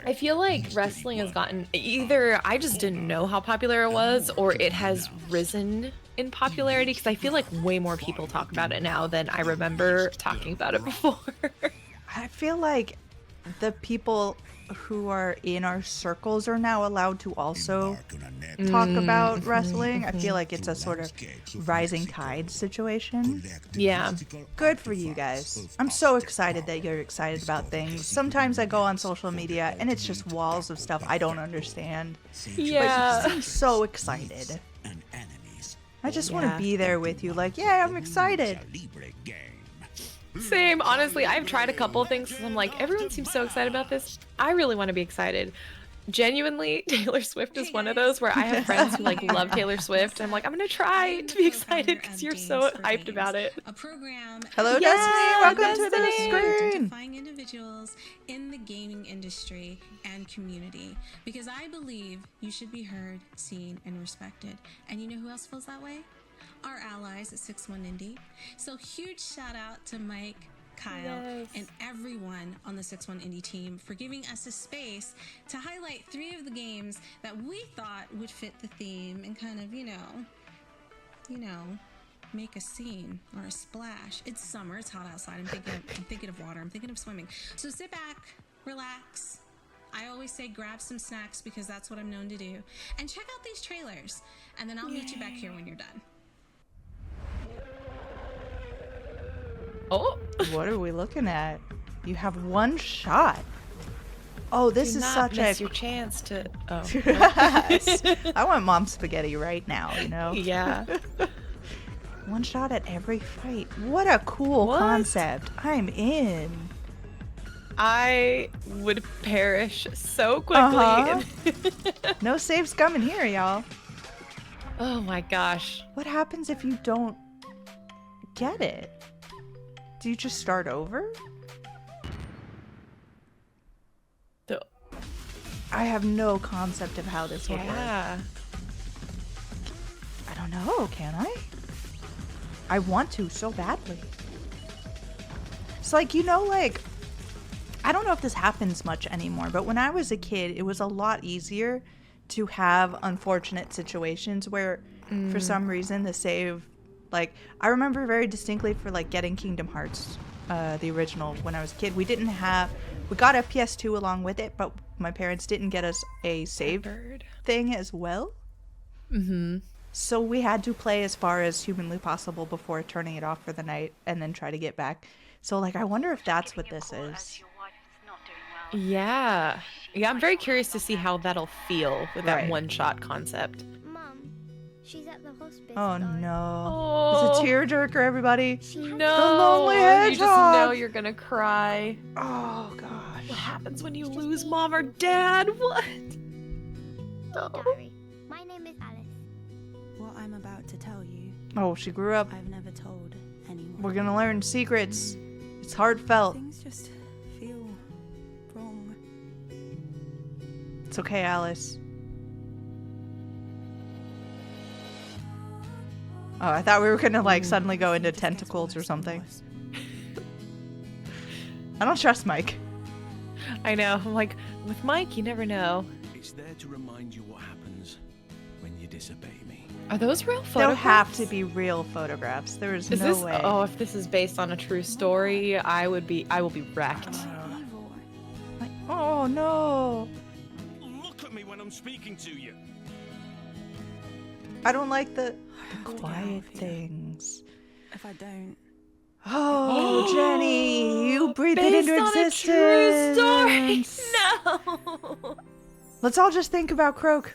I feel like wrestling has gotten either I just didn't know how popular it was, or it has risen in popularity, because I feel like way more people talk about it now than I remember talking about it before. I feel like the people who are in our circles are now allowed to also talk about wrestling. I feel like it's a sort of rising tide situation. Yeah. Good for you guys. I'm so excited that you're excited about things. Sometimes I go on social media and it's just walls of stuff I don't understand. Yeah. But you seem so excited. I just want to be there with you, like, yeah, I'm excited. Same. Honestly, I've tried a couple of things because I'm like, everyone seems so excited about this. I really want to be excited. Genuinely, Taylor Swift is one of those where I have friends who like love Taylor Swift. And I'm like, I'm gonna try to be excited because you're so hyped about it. A program. Hello, Destiny. Welcome to the Identifying screen. individuals in the gaming industry and community, because I believe you should be heard, seen, and respected. And you know who else feels that way? Our allies at 6-1 Indie. So huge shout out to Mike, Kyle, and everyone on the 6-1 Indie team for giving us a space to highlight 3 of the games that we thought would fit the theme and kind of, you know, make a scene or a splash. It's summer, it's hot outside. I'm thinking of water, I'm thinking of swimming. So sit back, relax. I always say grab some snacks because that's what I'm known to do. And check out these trailers. And then I'll meet you back here when you're done. Oh, what are we looking at? You have one shot. Oh, this is such a your chance to. Oh, Yes. I want mom spaghetti right now, you know? Yeah. One shot at every fight. What a cool concept. I'm in. I would perish so quickly. No saves coming here, y'all. Oh my gosh. What happens if you don't get it? Do you just start over? I have no concept of how this would work. I don't know, can I? I want to so badly. It's like, you know, like, I don't know if this happens much anymore, but when I was a kid, it was a lot easier to have unfortunate situations where, for some reason, the save, like, I remember very distinctly for, like, getting Kingdom Hearts, the original, when I was a kid. We got a PS2 along with it, but my parents didn't get us a save thing as well. Mm-hmm. So we had to play as far as humanly possible before turning it off for the night and then try to get back. So, like, I wonder if that's what this is. Yeah. Yeah, I'm very curious to see how that'll feel with that one-shot concept. Mom, she's at the hospital. Oh, no. Oh. It's a tearjerker, everybody. No. The lonely hedgehog. You just know you're gonna cry. Oh, gosh. What happens when you lose mom or dad? What? Oh. Diary. My name is Alice. What I'm about to tell you. Oh, she grew up. I've never told anyone. We're gonna learn secrets. It's heartfelt. Things just feel wrong. It's okay, Alice. Oh, I thought we were gonna, like, suddenly go into tentacles or something. I don't trust Mike. I know. I'm like, with Mike, you never know. It's there to remind you what happens when you disobey me. Are those real photographs? They'll have to be real photographs. There is no this, way. Oh, if this is based on a true story, I will be wrecked. Oh no! Look at me when I'm speaking to you. I don't like the quiet things. If I don't. Oh, Jenny, you breathed it Based into on existence. a true story. No. Let's all just think about Croak.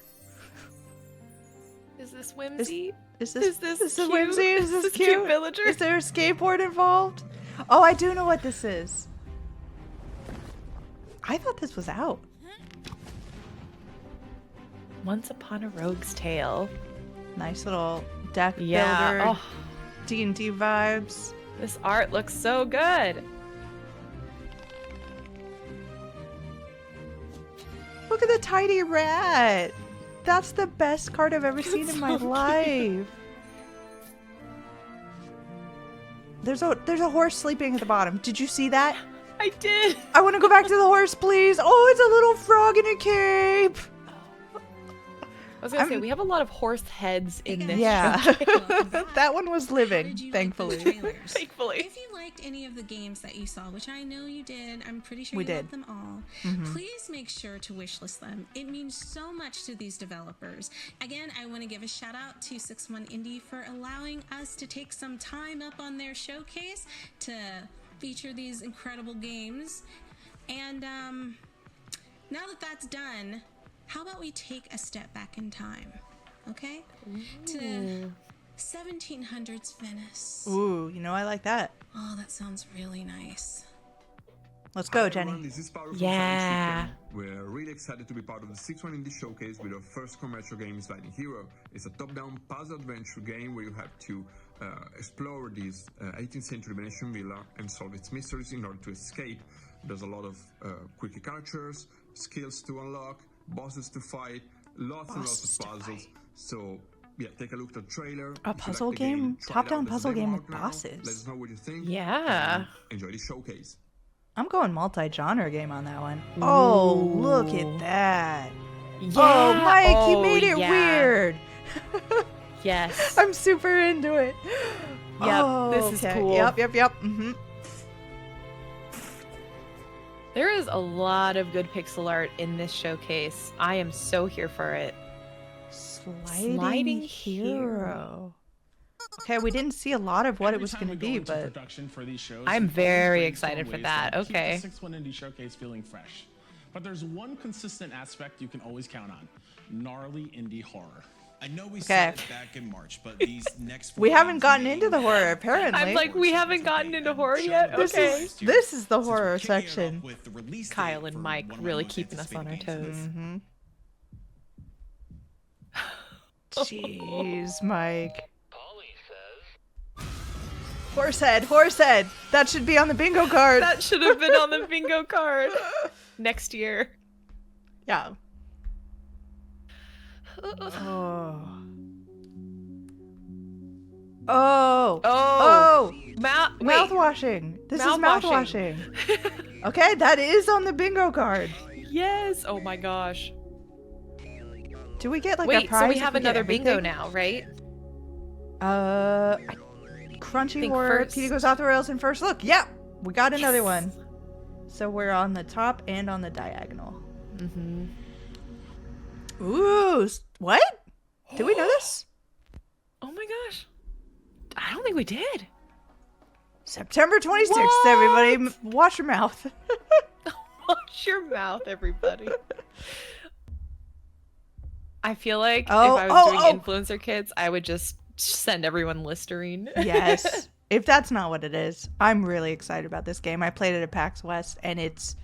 Is this whimsy? Is this cute? whimsy? Is this cute? cute? Villager? Is there a skateboard involved? Oh, I do know what this is. I thought this was out. Once Upon a Rogue's Tale. Nice little deck Yeah. builder. Oh, D&D vibes. this art looks so good. Look at the tiny rat. That's the best card I've ever seen in my life. There's a horse sleeping at the bottom. Did you see that? I did. I want to go back to the horse, please. Oh, it's a little frog in a cape. I was gonna say we have a lot of horse heads in this. Yeah. show. That one was living, thankfully. Thankfully. If you liked any of the games that you saw, which I know you did, I'm pretty sure We you did. loved them all, please make sure to wishlist them. It means so much to these developers. Again, I want to give a shout out to 6-1 Indie for allowing us to take some time up on their showcase to feature these incredible games. And now that that's done, how about we take a step back in time, okay? To 1700s Venice. Ooh, you know I like that. Oh, that sounds really nice. Let's go, Hi, Jenny. everyone, this is Paolo from Yeah. Science Fiction. We're really excited to be part of the 6-1 Indie Showcase with our first commercial game, Sliding Hero. It's a top-down puzzle adventure game where you have to explore this 18th century Venetian villa and solve its mysteries in order to escape. There's a lot of quirky characters, skills to unlock, bosses to fight, lots and lots of puzzles. So yeah, take a look at the trailer. A puzzle game? Top-down puzzle game with bosses. Let us know what you think. Yeah. Enjoy the showcase. I'm going multi-genre game on that one. Oh, look at that. Yeah. Oh, Mike, you Oh, made it yeah. weird. Yes. I'm super into it. Yep, this is cool. Yep. Mm-hmm. There is a lot of good pixel art in this showcase. I am so here for it. Sliding Hero. Okay, we didn't see a lot of what it was going to be, but Production for these shows, I'm we always very brainstorm excited for ways that. to Okay. Keep the 6-1 Indie Showcase feeling fresh. But there's one consistent aspect you can always count on: gnarly indie horror. I know we Okay. said it back in March, but these next we four haven't games gotten may into the horror, have apparently. I'm like, we haven't gotten into horror yet? This Okay. This is the Since we're horror kicking it off section. with the release date Kyle and for Mike one of my really most keeping us on our anticipated toes. games. Jeez, Mike. Horsehead. That should be on the bingo card. That should have been on the bingo card. Next year. Yeah. Oh. Mouthwashing. This is mouthwashing. Okay, that is on the bingo card. Yes. Oh my gosh. Do we get like a Wait, prize? so we if have get another bingo everything? now, right? Crunchy Think Horror. first. Peter goes off the rails in first look. Yeah, we got another one. So we're on the top and on the diagonal. Mm-hmm. Ooh, what? Did we know this? Oh my gosh. I don't think we did. September 26th, What? everybody. Wash your mouth. Wash your mouth, everybody. I feel like if Oh, I was doing oh. influencer kits, I would just send everyone Listerine. Yes. If that's not what it is, I'm really excited about this game. I played it at PAX West, and it's...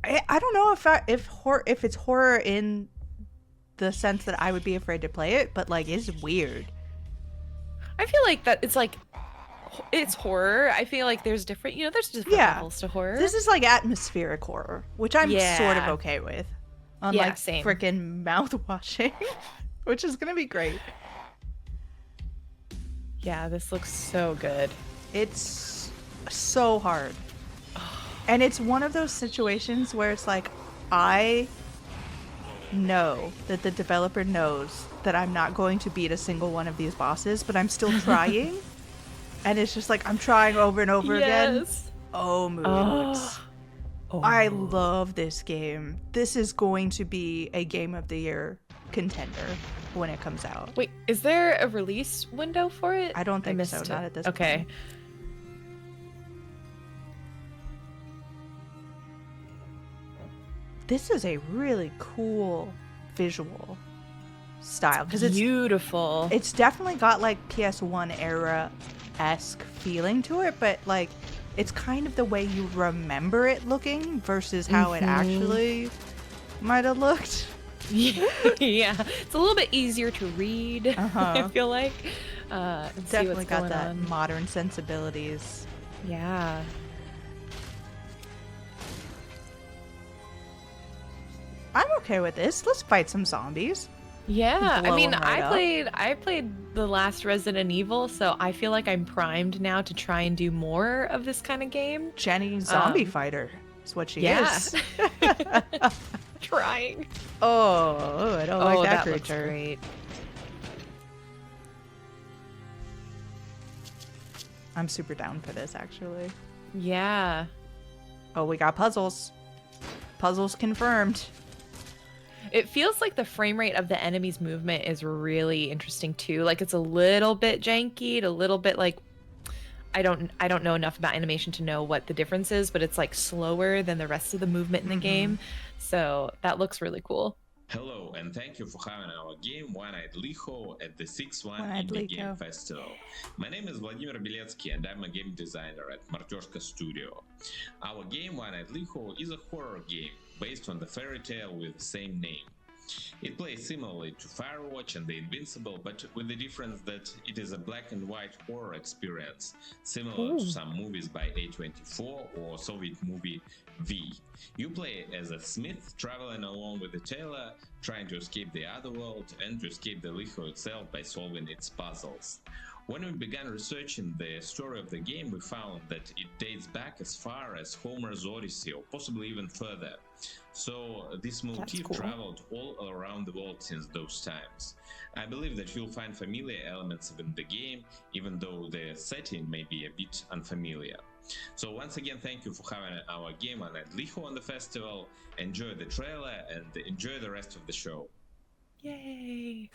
I don't know if it's horror in the sense that I would be afraid to play it, but like it's weird. I feel like that it's horror. I feel like there's different different levels to horror. This is like atmospheric horror, which I'm sort of Yeah. okay with. Unlike same. freaking mouth washing, which is gonna be great. Yeah, this looks so good. It's so hard. And it's one of those situations where it's like, I know that the developer knows that I'm not going to beat a single one of these bosses, but I'm still trying. And it's just like I'm trying over and over again. Oh, moods. I love this game. This is going to be a Game of the Year contender when it comes out. Wait, is there a release window for it? I don't think so. Not at this point. Okay. This is a really cool visual style because it's beautiful. It's definitely got like PS1 era-esque feeling to it, but like it's kind of the way you remember it looking versus how it actually might have looked. Yeah, it's a little bit easier to read. I feel like definitely got that modern sensibilities. Yeah. I'm okay with this. Let's fight some zombies. Yeah, Blow I mean, them right I played the last Resident Evil, so I feel like I'm primed now to try and do more of this kind of game. Jenny Zombie Fighter is what she is. Trying. Oh, I don't like that creature. Looks great. I'm super down for this, actually. Yeah. Oh, we got puzzles. Puzzles confirmed. It feels like the frame rate of the enemy's movement is really interesting too. Like it's a little bit janky, a little bit like I don't know enough about animation to know what the difference is, but it's like slower than the rest of the movement in the game. So that looks really cool. Hello, and thank you for having our game One-Eyed Liho at the 6-1 Indie Game Festival. My name is Vladimir Beletsky, and I'm a game designer at Martyshka Studio. Our game One-Eyed Liho is a horror game based on the fairy tale with the same name. It plays similarly to Firewatch and The Invincible, but with the difference that it is a black and white horror experience, similar to some movies by A24 or Soviet movie V. You play as a smith traveling along with a tailor, trying to escape the other world and to escape the Liho itself by solving its puzzles. When we began researching the story of the game, we found that it dates back as far as Homer's Odyssey, or possibly even further. So this motif traveled all around the world since those times. I believe that you'll find familiar elements in the game, even though the setting may be a bit unfamiliar. So once again, thank you for having our game on Liho on the festival. Enjoy the trailer and enjoy the rest of the show. Yay!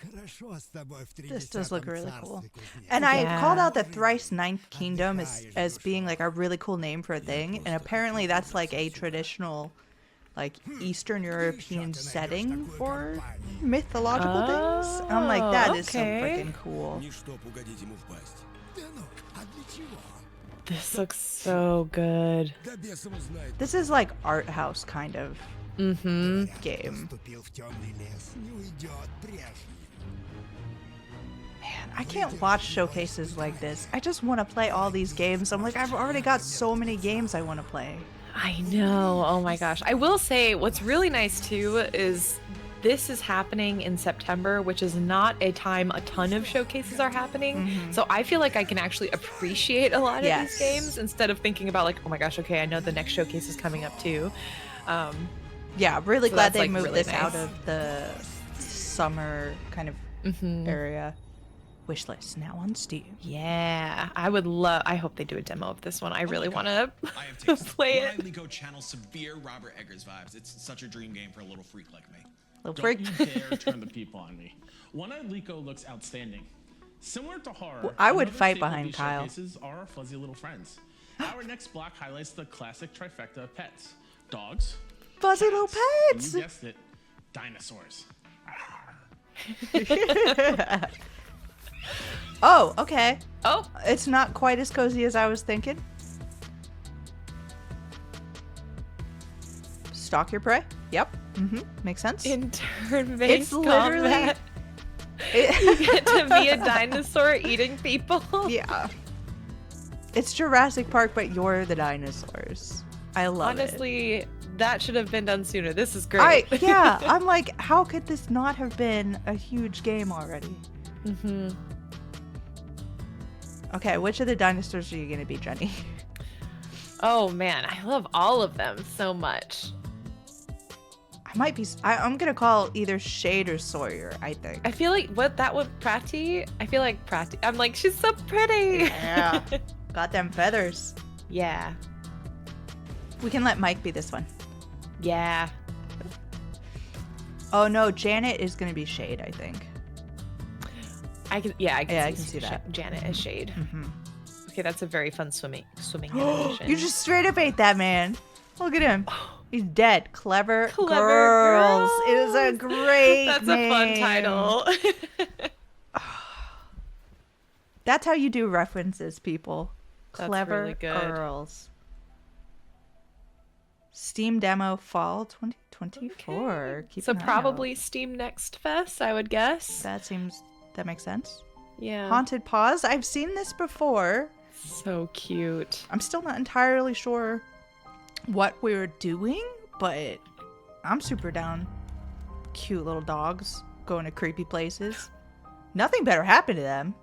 This does look really cool. And I called out the Thrice Ninth Kingdom as being like a really cool name for a thing, and apparently that's like a traditional like Eastern European setting for mythological things. I'm like, that is so freaking cool. This looks so good. This is like art house kind of game. Man, I can't watch showcases like this. I just want to play all these games. I'm like, I've already got so many games I want to play. I know. Oh my gosh. I will say what's really nice too is this is happening in September, which is not a time a ton of showcases are happening. So I feel like I can actually appreciate a lot of these games instead of thinking about like, oh my gosh, okay, I know the next showcase is coming up too. Yeah, really so glad they like moved really this nice. out of the summer kind of area. Wishlist now on Steam. Yeah, I hope they do a demo of this one. I really want to play it. One-Eyed Liho channels severe Robert Eggers vibes. It's such a dream game for a little freak like me. Little Don't freak. you dare turn the people on me. One-Eyed Liho looks outstanding. Similar to horror, Well, I would another fight staple of behind these Kyle. showcases are our fuzzy little friends. Our next block highlights the classic trifecta of pets: dogs, fuzzy little and pets. you guessed it, dinosaurs. Oh, okay. Oh, it's not quite as cozy as I was thinking. Stalk your prey. Yep. Makes sense. In turn-based It's literally. combat. You get to be a dinosaur eating people. Yeah. It's Jurassic Park, but you're the dinosaurs. I love it. Honestly, that should have been done sooner. This is great. I'm like, how could this not have been a huge game already? Okay, which of the dinosaurs are you gonna be, Jenny? Oh man, I love all of them so much. I'm gonna call either Shade or Sawyer, I think. I feel like Prati? I feel like Prati. I'm like, she's so pretty. Yeah. Got them feathers. Yeah. We can let Mike be this one. Yeah. Oh no, Janet is gonna be Shade, I think. I can see that. Janet as Shade. Mm-hmm. Okay, that's a very fun swimming animation. You just straight up ate that man. Look at him. He's dead. Clever Girls. Girls. It is a great That's name. a fun title. That's how you do references, people. That's Clever really good. Girls. Steam demo fall 2024. Okay. Keep So an eye probably out. Steam Next Fest, I would guess. That makes sense. Yeah. Haunted Paws. I've seen this before. So cute. I'm still not entirely sure what we're doing, but I'm super down. Cute little dogs going to creepy places. Nothing better happened to them.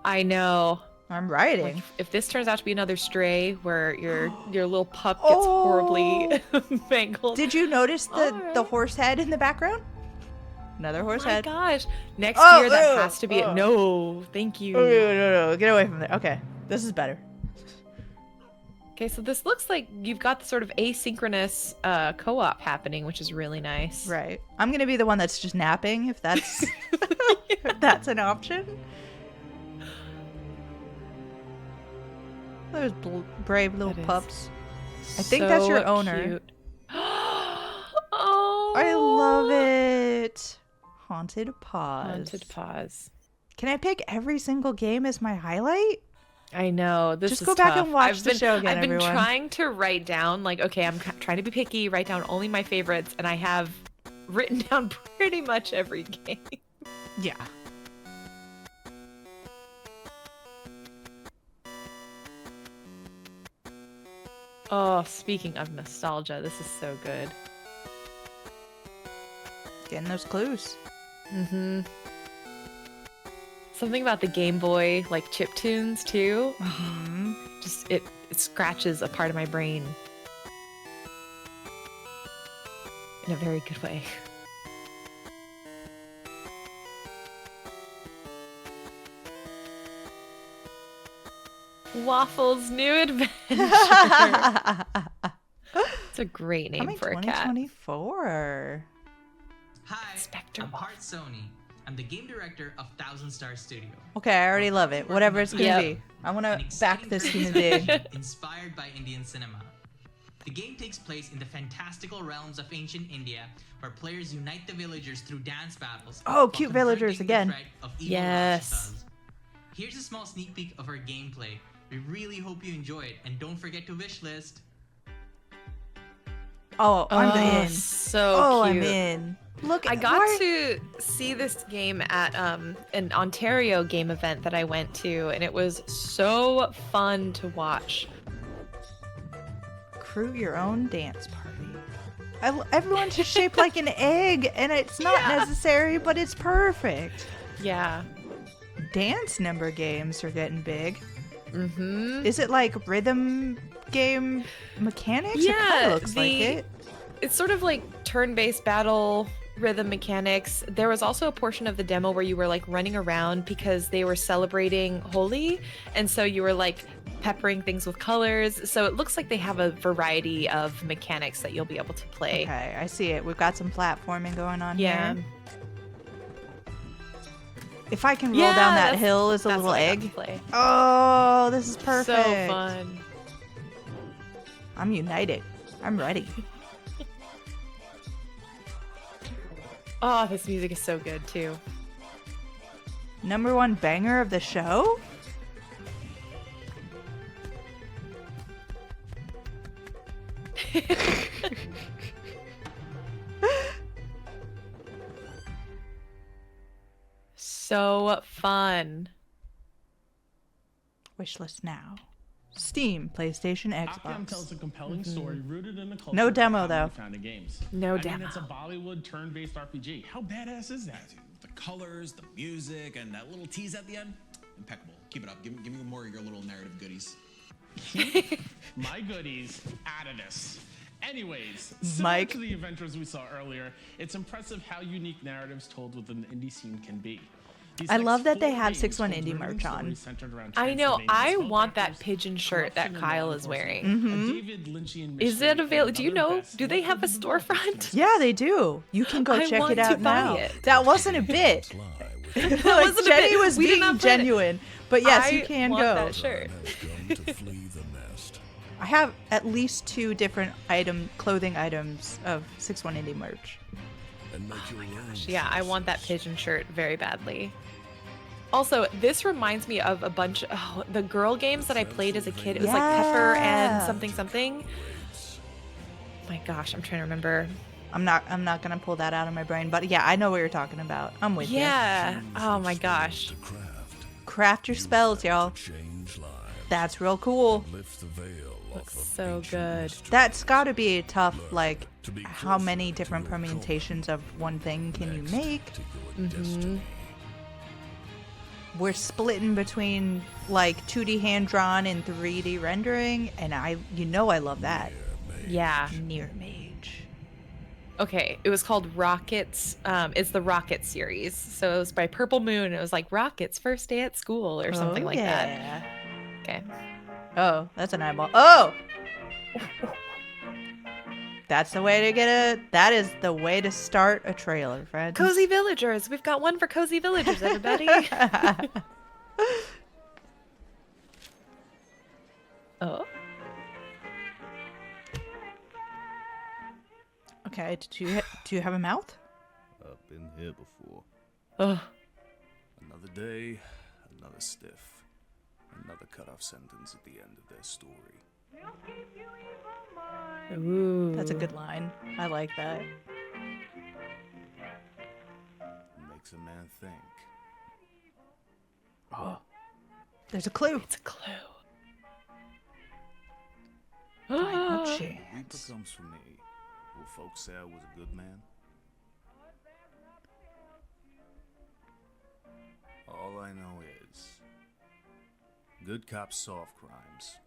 I know. I'm writing. Like, if this turns out to be another Stray where your little pup gets horribly mangled. Did you notice the horse head in the background? Another horse head. Oh my gosh. Next year that has to be it. No, thank you. No. Get away from there. Okay. This is better. Okay, so this looks like you've got the sort of asynchronous co-op happening, which is really nice. Right. I'm going to be the one that's just napping if that's if that's an option. Those brave little pups. I think that's your owner. Cute. Oh, I love it. Haunted Paws. Haunted Paws. Can I pick every single game as my highlight? I know. This Just is go back tough. and watch the show again, I've been everyone. trying to write down, like, okay, I'm trying to be picky, write down only my favorites, and I have written down pretty much every game. Yeah. Oh, speaking of nostalgia, this is so good. Getting those clues. Mm-hmm. Something about the Game Boy, like chip tunes too. Mm-hmm. Just it scratches a part of my brain in a very good way. Waffle's New Adventure. It's a great name for a cat. 2024. Hi, I'm Hart Sony. I'm the game director of Thousand Star Studio. Okay, I already love it. Whatever it's gonna be. I want to back this human being. Inspired by Indian cinema. The game takes place in the fantastical realms of ancient India, where players unite the villagers through dance battles. Oh, cute villagers again. Yes. Here's a small sneak peek of our gameplay. We really hope you enjoy it, and don't forget to wishlist. Oh, I'm in. So I'm cute. in. Look, I got to see this game at an Ontario game event that I went to, and it was so fun to watch. Crew your own dance party. Everyone's just shaped like an egg, and it's not necessary, but it's perfect. Yeah. Dance number games are getting big. Mm-hmm. Is it like rhythm game mechanics? Yeah, it kind of looks like it. It's sort of like turn-based battle rhythm mechanics. There was also a portion of the demo where you were like running around because they were celebrating Holi, and so you were like peppering things with colors. So it looks like they have a variety of mechanics that you'll be able to play. Okay, I see it. We've got some platforming going on here. If I can roll down that hill as a little egg. Oh, this is perfect. So fun. I'm united. I'm ready. Oh, this music is so good too. Number one banger of the show? So fun. Wishlist now. Steam, PlayStation, Ocam Xbox. tells a compelling story rooted in the culture No demo, of commonly though. found in games. No I demo. mean, it's a Bollywood turn-based RPG. How badass is that? The colors, the music, and that little tease at the end, impeccable. Keep it up. Give me more of your little narrative goodies. My goodies out of this. Anyways, similar to the adventures we saw earlier, it's impressive how unique narratives told within the indie scene can be. I love that they have 6-1 Indie merch on. I know. I want that pigeon shirt that Kyle is wearing. Is it available? Do you know? Do they have a storefront? Yeah, they do. You can go check it out now. That wasn't a bit. Wasn't Jenny a bit. was We did being not put it. genuine. But yes, you I can want go. that shirt. I have at least 2 different clothing items of 6-1 Indie merch. Oh my gosh. Yeah, I want that pigeon shirt very badly. Also, this reminds me of a bunch of the girl games that I played as a kid. It was like Pepper and something. Oh my gosh, I'm trying to remember. I'm not gonna pull that out of my brain, but yeah, I know what you're talking about. I'm with you. Yeah. Oh my gosh. Craft your spells, y'all. That's real cool. Looks so good. That's got to be a tough, like, how many different permutations of one thing can you make? Mm-hmm. We're splitting between like 2D hand drawn and 3D rendering, and I love that. Yeah. Near Mage. Okay, it was called Rockets. It's the Rocket series. So it was by Purple Moon. It was like Rocket's first day at school or something like that. Okay. Oh, that's an eyeball. Oh! That's the way to that is the way to start a trailer, friends. Cozy Villagers. We've got one for Cozy Villagers, everybody. Oh. Okay, do you have a mouth? I've been here before. Oh. Another day, another stiff, another cut-off sentence at the end of their story. Ooh. That's a good line. I like that. Makes a man think. Oh. There's a clue. It's a clue. Final If chance. Reaper comes for me, will folks say I was a good man? All I know is, good cops solve crimes.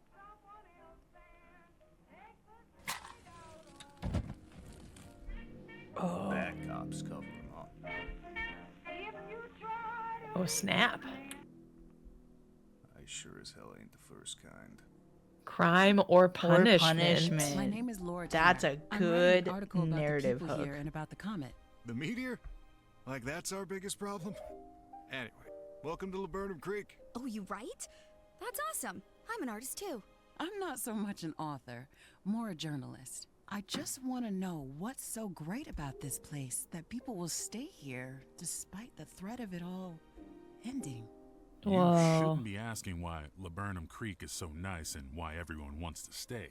Oh. Bad cops cover them up. Oh, snap. I sure as hell ain't the first kind. Crime or punishment. My name is Laura. That's a I'm good writing an article about narrative the people hook. here and about the comet. The meteor? Like that's our biggest problem? Anyway, welcome to Laburnum Creek. Oh, you write? That's awesome. I'm an artist too. I'm not so much an author, more a journalist. I just want to know what's so great about this place that people will stay here despite the threat of it all ending. You shouldn't be asking why Laburnum Creek is so nice and why everyone wants to stay.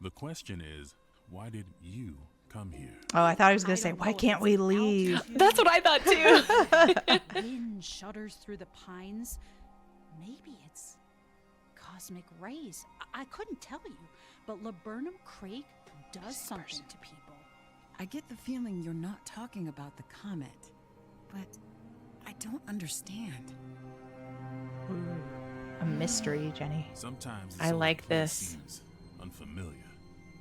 The question is, why did you come here? Oh, I thought he was going to say, why can't we leave? That's what I thought too. Wind shudders through the pines. Maybe it's cosmic rays. I couldn't tell you, but Laburnum Creek does something to people. I get the feeling you're not talking about the comet, but I don't understand. A mystery, Jenny. Sometimes I like this. seems unfamiliar.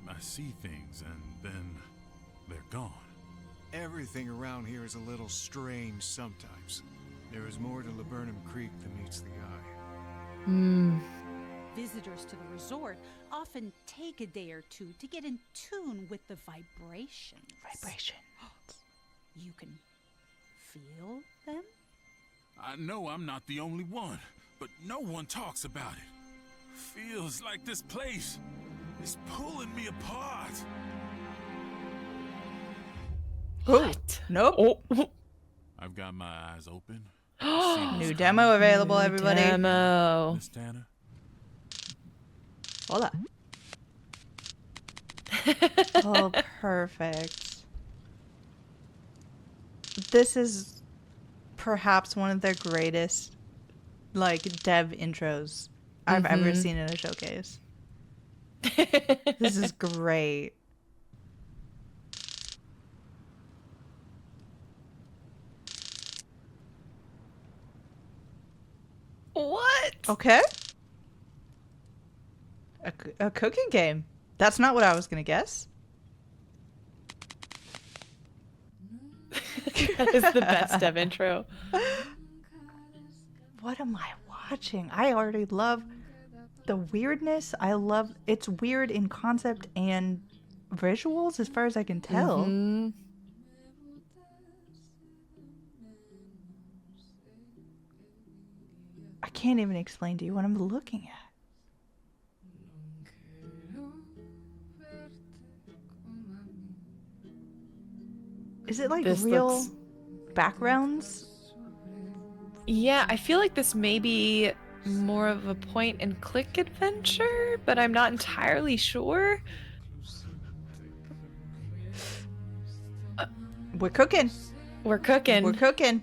I see things and then they're gone. Everything around here is a little strange sometimes. There is more to Laburnum Creek than meets the eye. Visitors to the resort often take a day or two to get in tune with the vibrations. You can feel them? I know I'm not the only one, but no one talks about it. Feels like this place is pulling me apart. What? Nope. I've got my eyes open. New demo available, everybody. Demo. Miss Tanner? Hola. Oh, perfect. This is perhaps one of their greatest, like, dev intros I've ever seen in a showcase. This is great. What? Okay. A cooking game. That's not what I was gonna guess. That is the best dev intro. What am I watching? I already love the weirdness. I love it's weird in concept and visuals as far as I can tell. Mhm. I can't even explain to you what I'm looking at. Is it like This real looks- backgrounds? Yeah, I feel like this may be more of a point and click adventure, but I'm not entirely sure. We're cooking. We're cooking. We're cooking.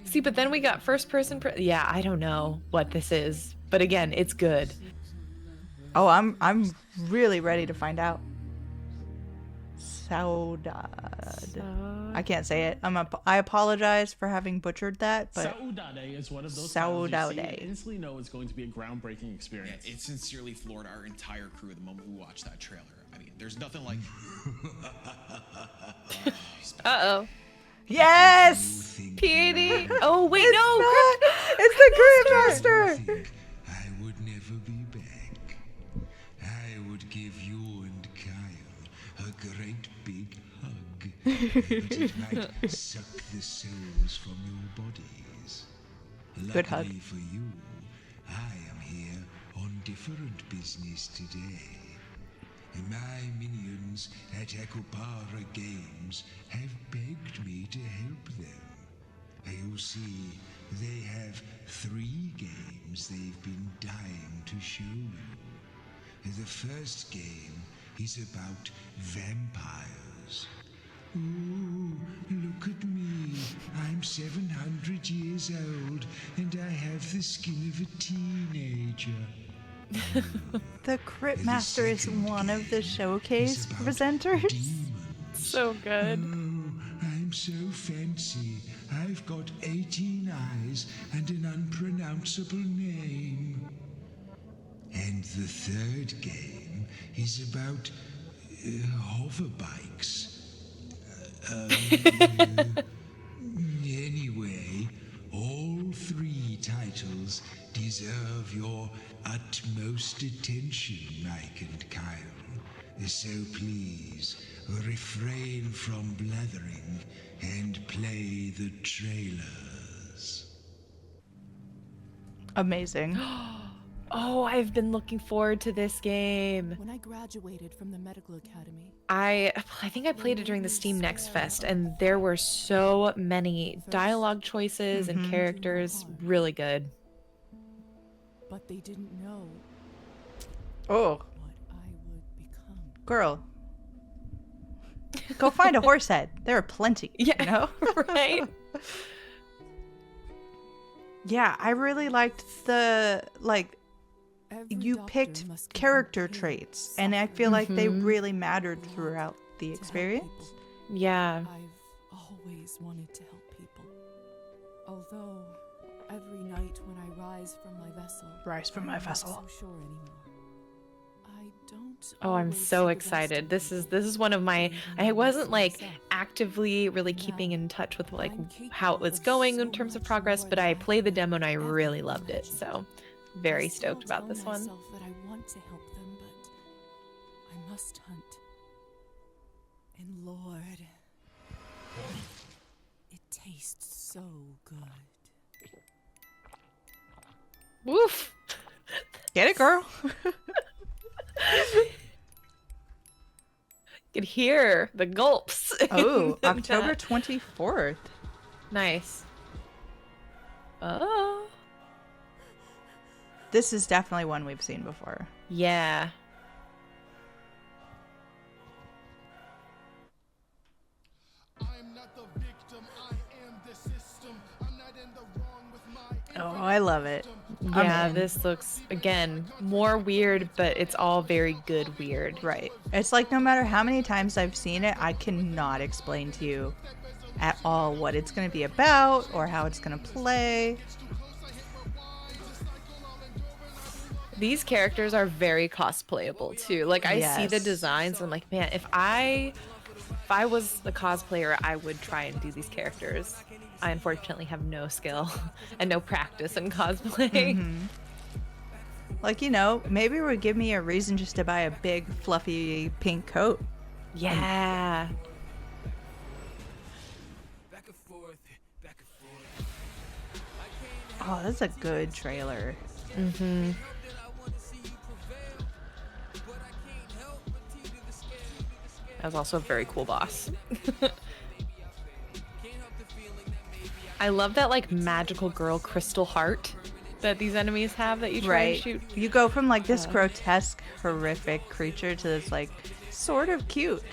See, but then we got first person. Yeah, I don't know what this is, but again, it's good. Oh, I'm really ready to find out. Saudade. I can't say it. I apologize for having butchered that, but Saudade is one of those titles you see and Saudade. instantly know it's going to be a groundbreaking experience. Yeah, it sincerely floored our entire crew the moment we watched that trailer. I mean, there's nothing like. Uh-oh. Yes! Petey. Oh, wait, no. It's the Grandmaster. I would never be back. I would give you and Kyle a great big hug, but it might suck the souls from your bodies. Good hug. Luckily for you, I am here on different business today. My minions at Ekopara Games have begged me to help them. You see, they have 3 games they've been dying to show you. The first game is about vampires. Ooh, look at me. I'm 700 years old, and I have the skin of a teenager. The Crypt Master is one of the showcase presenters. So good. Oh, I'm so fancy. I've got 18 eyes and an unpronounceable name. And the third game is about hoverbikes. Anyway, all 3 titles deserve your utmost attention, Mike and Kyle. So please, refrain from blathering and play the trailers. Amazing. Oh, I've been looking forward to this game. When I graduated from the medical academy, I think I played it during the Steam Next Fest, and there were so many dialogue choices and characters. Really good. but they didn't know Oh, what I would become. girl. Go find a horse head. There are plenty. Yeah, you know? right? Yeah, I really liked the, like, you picked character traits, and I feel like they really mattered throughout the experience. Yeah. I've always wanted to help people. Although, every night when I rise from my vessel, I'm not so sure anymore. I don't. Oh, I'm so excited. This is one of my, I wasn't like actively really keeping in touch with like how it was going in terms of progress, but I played the demo and I really loved it. So very stoked about this one. That I want to help them, but I must hunt. And Lord, it tastes so good. Woof. Get it, girl. You can hear the gulps. Oh, in October that. 24th. Nice. Oh. This is definitely one we've seen before. Yeah. Oh, I love it. Yeah, I'm in. this looks, again, more weird, but it's all very good weird. Right. It's like no matter how many times I've seen it, I cannot explain to you at all what it's going to be about or how it's going to play. These characters are very cosplayable too. Like I see the Yes. designs and I'm like, man, if I I was the cosplayer, I would try and do these characters. I unfortunately have no skill and no practice in cosplay. Mm-hmm. Like, maybe it would give me a reason just to buy a big, fluffy pink coat. Yeah. Oh, that's a good trailer. Mm-hmm. That was also a very cool boss. I love that like magical girl crystal heart that these enemies have that you try to shoot. You go from like this grotesque, horrific creature to this like sort of cute.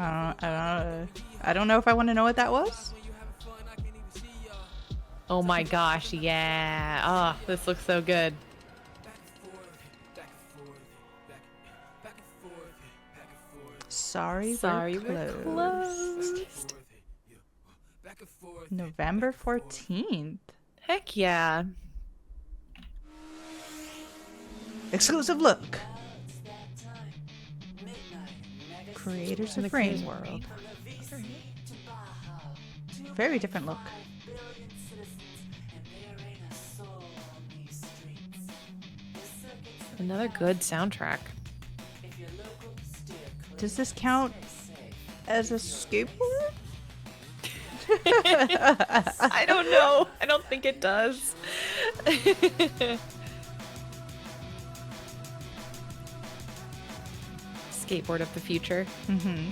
I don't know if I want to know what that was. Oh my gosh, yeah. Oh, this looks so good. Sorry, we're closed. November 14th. Heck yeah. Exclusive look. Creators of Rain World. Very different look. Another good soundtrack. Does this count as a skateboard? I don't know. I don't think it does. Skateboard of the future. Mm-hmm.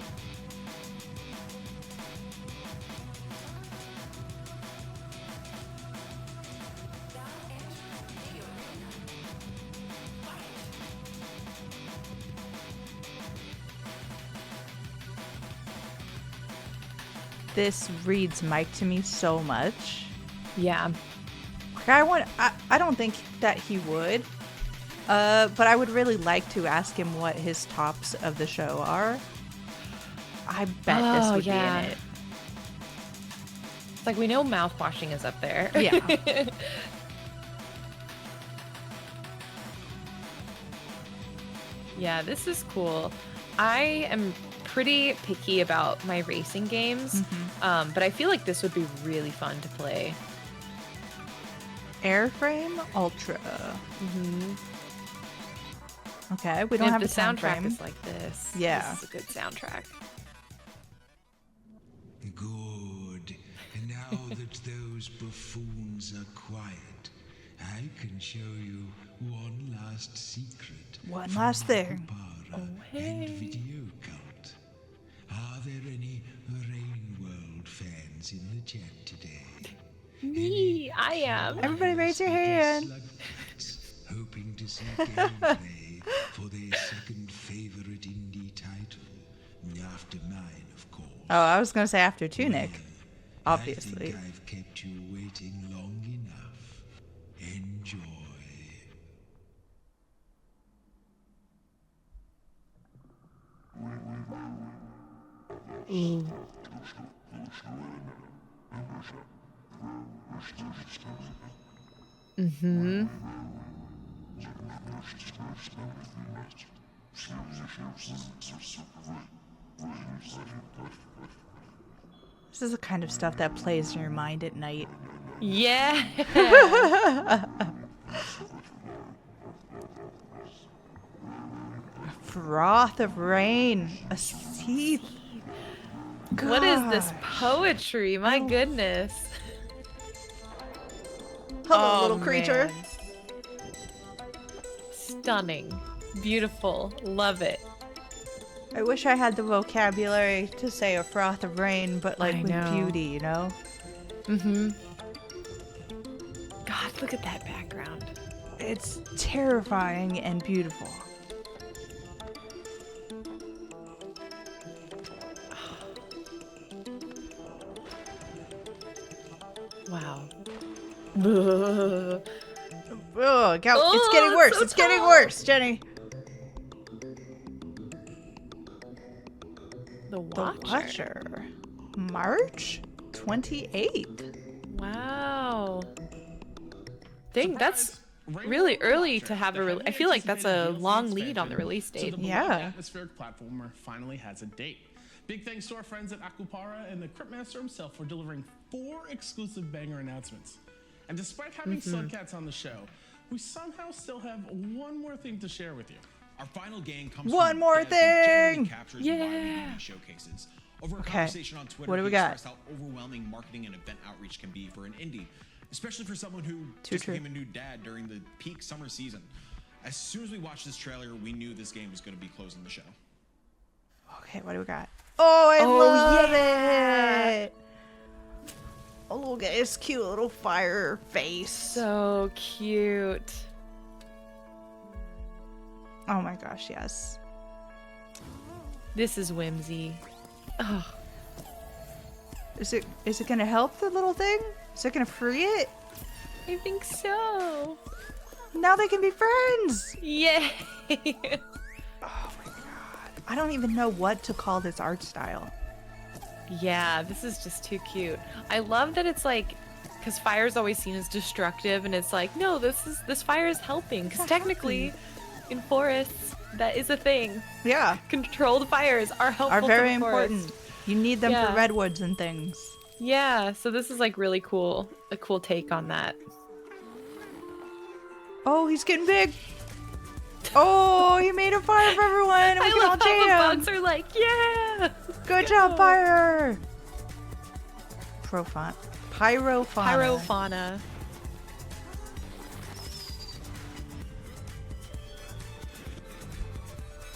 This reads Mike to me so much. Yeah. I don't think that he would. But I would really like to ask him what his tops of the show are. I bet this would be in it. It's like we know mouthwashing is up there. Yeah. Yeah, this is cool. I am pretty picky about my racing games, but I feel like this would be really fun to play. Airframe Ultra. Mm-hmm. Okay, we don't have the a time soundtrack frame. is like this. Yeah. This is a good soundtrack. Good. And now that those buffoons are quiet, I can show you one last secret. One last thing. And Video Cult. Are there any Rain World fans in the chat today? Me, I am. Everybody raise your hand. Hoping to see gameplay for their second favorite indie title. After mine, of course. Oh, I was going to say after Tunic. Obviously. I think I've kept you waiting long enough. Enjoy. Mm-hmm. This is the kind of stuff that plays in your mind at night. Yeah. Froth of Rain. A seeth. What is this poetry? My goodness. Hello, little creature. Man. Stunning. Beautiful. Love it. I wish I had the vocabulary to say a froth of rain, but like with beauty, you know? Mm-hmm. God, look at that background. It's terrifying and beautiful. Wow. Oh, it's getting worse. So it's getting worse, Jenny. The Watcher. March 28th. Wow. Dang, that's really early to have I feel like that's a long lead on the release date. Atmospheric platformer finally has a date. Big thanks to our friends at Akupara and the Cryptmaster himself for delivering 4 exclusive banger announcements. And despite having Slugcats on the show, we somehow still have one more thing to share with you. Our final game comes one from more thing. Showcases. Over a Okay. conversation on Twitter, What do we he got? expressed how overwhelming marketing and event outreach can be for an indie, especially for someone who Too just true. became a new dad during the peak summer season. As soon as we watched this trailer, we knew this game was going to be closing the show. Okay, what do we got? Oh, I love yeah. it. Oh, look at his cute little fire face. So cute. Oh my gosh, yes. This is whimsy. Oh. Is it gonna help the little thing? Is it gonna free it? I think so. Now they can be friends. Yay. I don't even know what to call this art style. Yeah, this is just too cute. I love that it's like, because fire is always seen as destructive, and it's like, no, this fire is helping. Because technically, in forests, that is a thing. Yeah. Controlled fires are helpful. Are very to the forest. important. You need them for redwoods and things. Yeah, so this is like really cool. A cool take on that. Oh, he's getting big. Oh, he made a fire for everyone. And we I can all love how the jam. bugs are like, yeah. Good job, fire. Pyrofauna. Pyrofauna.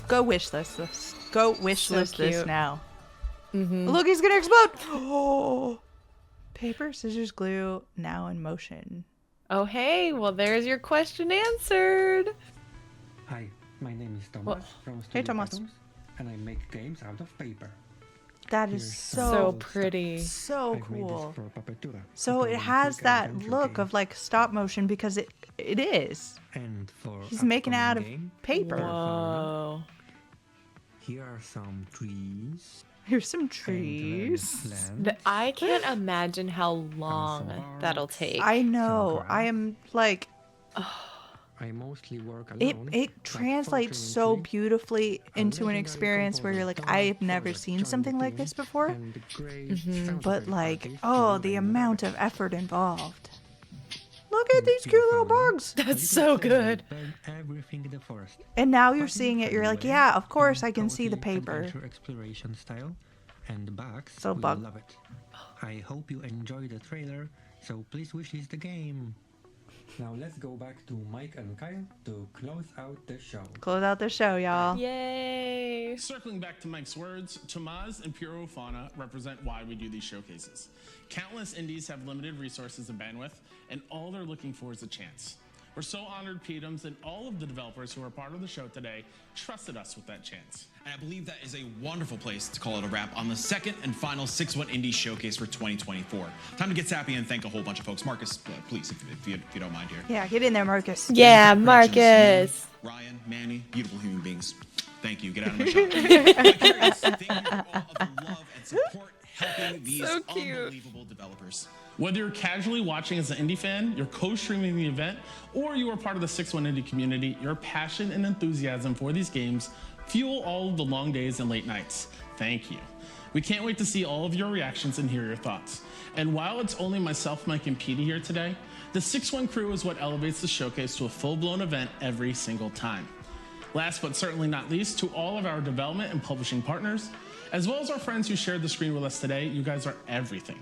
Go wish list this. Go wish list this cute. now. Mm-hmm. Look, he's gonna explode. Oh, paper, scissors, glue. Now in motion. Oh, hey. Well, there's your question answered. Hi, my name is Thomas Well, from hey, Studio Thomas. Atoms, and I make games out of paper. That is Here's so some pretty. So I've made this cool. for Papetura, So a it quick has and that adventure look game. of like stop motion because it is. And for He's making it out of upcoming game, paper. Whoa. Here are some trees. Here's some trees. I can't imagine how long that'll take. I know. I am like. I mostly work It alone. it translates so beautifully into an experience where you're like, I have never seen something like this before. But like, oh, the amount of effort involved. Look at these cute little bugs. That's so good. Everything in the forest. And now you're seeing it. You're like, yeah, of course I can see the paper. Adventure exploration style, and the bugs So will bug. love it. I hope you enjoy the trailer. So please wishlist the game. Now let's go back to Mike and Kyle to close out the show. Close out the show, y'all. Yay. Circling back to Mike's words, Tomaz and Pyrofauna represent why we do these showcases. Countless indies have limited resources and bandwidth, and all they're looking for is a chance. We're so honored Pedums and all of the developers who are part of the show today trusted us with that chance. And I believe that is a wonderful place to call it a wrap on the second and final 6-1 Indie Showcase for 2024. Time to get sappy and thank a whole bunch of folks. Marcus, please, if you don't mind here. Yeah, get in there, Marcus. Yeah, Marcus. Ryan, Manny, beautiful human beings. Thank you. Get out of my shop. Thank you all of the love and support helping these So cute. unbelievable developers. Whether you're casually watching as an indie fan, you're co-streaming the event, or you are part of the 6-1 Indie community, your passion and enthusiasm for these games fuel all of the long days and late nights. Thank you. We can't wait to see all of your reactions and hear your thoughts. And while it's only myself, Mike, and Petey here today, the 6-1 crew is what elevates the showcase to a full-blown event every single time. Last but certainly not least, to all of our development and publishing partners, as well as our friends who shared the screen with us today, you guys are everything.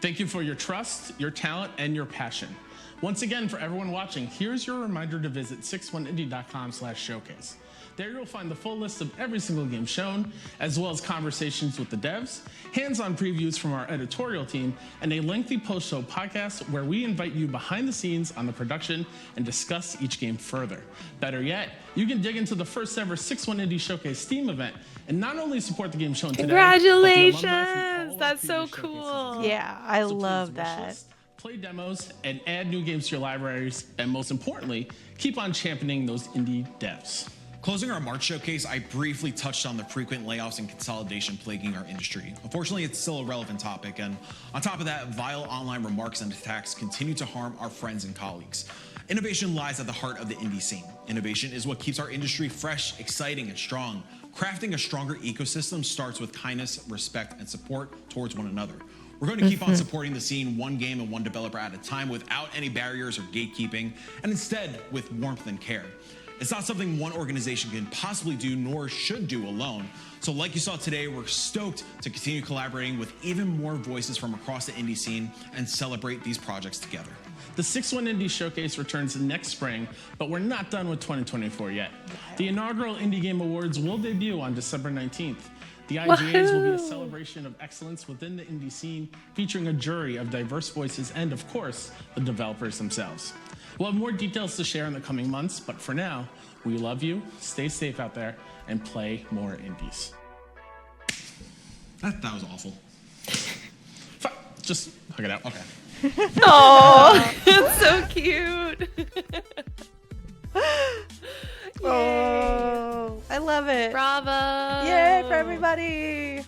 Thank you for your trust, your talent, and your passion. Once again, for everyone watching, here's your reminder to visit 61indie.com/showcase. There you'll find the full list of every single game shown, as well as conversations with the devs, hands-on previews from our editorial team, and a lengthy post-show podcast where we invite you behind the scenes on the production and discuss each game further. Better yet, you can dig into the first ever 6-1 Indie Showcase Steam event and not only support the game shown today, Congratulations! That's so cool. Yeah, I love that. play demos, and add new games to your libraries, and most importantly, keep on championing those indie devs. Closing our March showcase, I briefly touched on the frequent layoffs and consolidation plaguing our industry. Unfortunately, it's still a relevant topic, and on top of that, vile online remarks and attacks continue to harm our friends and colleagues. Innovation lies at the heart of the indie scene. Innovation is what keeps our industry fresh, exciting, and strong. Crafting a stronger ecosystem starts with kindness, respect, and support towards one another. We're going to keep on supporting the scene one game and one developer at a time without any barriers or gatekeeping, and instead with warmth and care. It's not something one organization can possibly do nor should do alone. So like you saw today, we're stoked to continue collaborating with even more voices from across the indie scene and celebrate these projects together. The 6-1 Indie Showcase returns next spring, but we're not done with 2024 yet. The inaugural Indie Game Awards will debut on December 19th. The IGAs will be a celebration of excellence within the indie scene, featuring a jury of diverse voices and, of course, the developers themselves. We'll have more details to share in the coming months, but for now, we love you, stay safe out there, and play more indies. That was awful. Just hug it out. Okay. Oh, it's so cute. Oh, I love it. Bravo. Yay for everybody.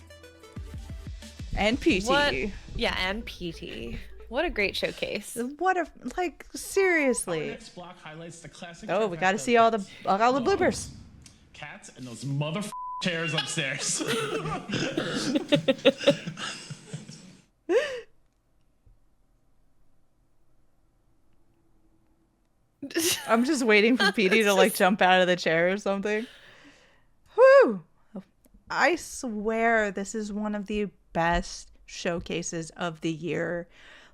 And PT. Yeah, and PT. What a great showcase. What a, like, seriously. Our next block highlights the classic. Oh, we got to see all the bloopers. Cats and those mother chairs upstairs. I'm just waiting for PD to like jump out of the chair or something. Whew! I swear this is one of the best showcases of the year.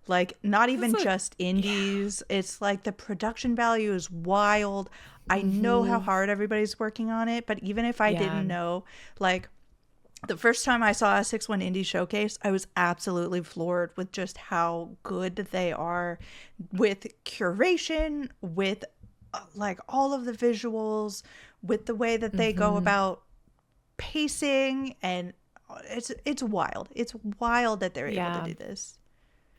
Like, not even just indies. Yeah. It's like the production value is wild. I know how hard everybody's working on it, but even if I didn't know, like, the first time I saw a 6-1 Indie Showcase, I was absolutely floored with just how good they are with curation, with like all of the visuals, with the way that they go about pacing, and it's wild. It's wild that they're able to do this.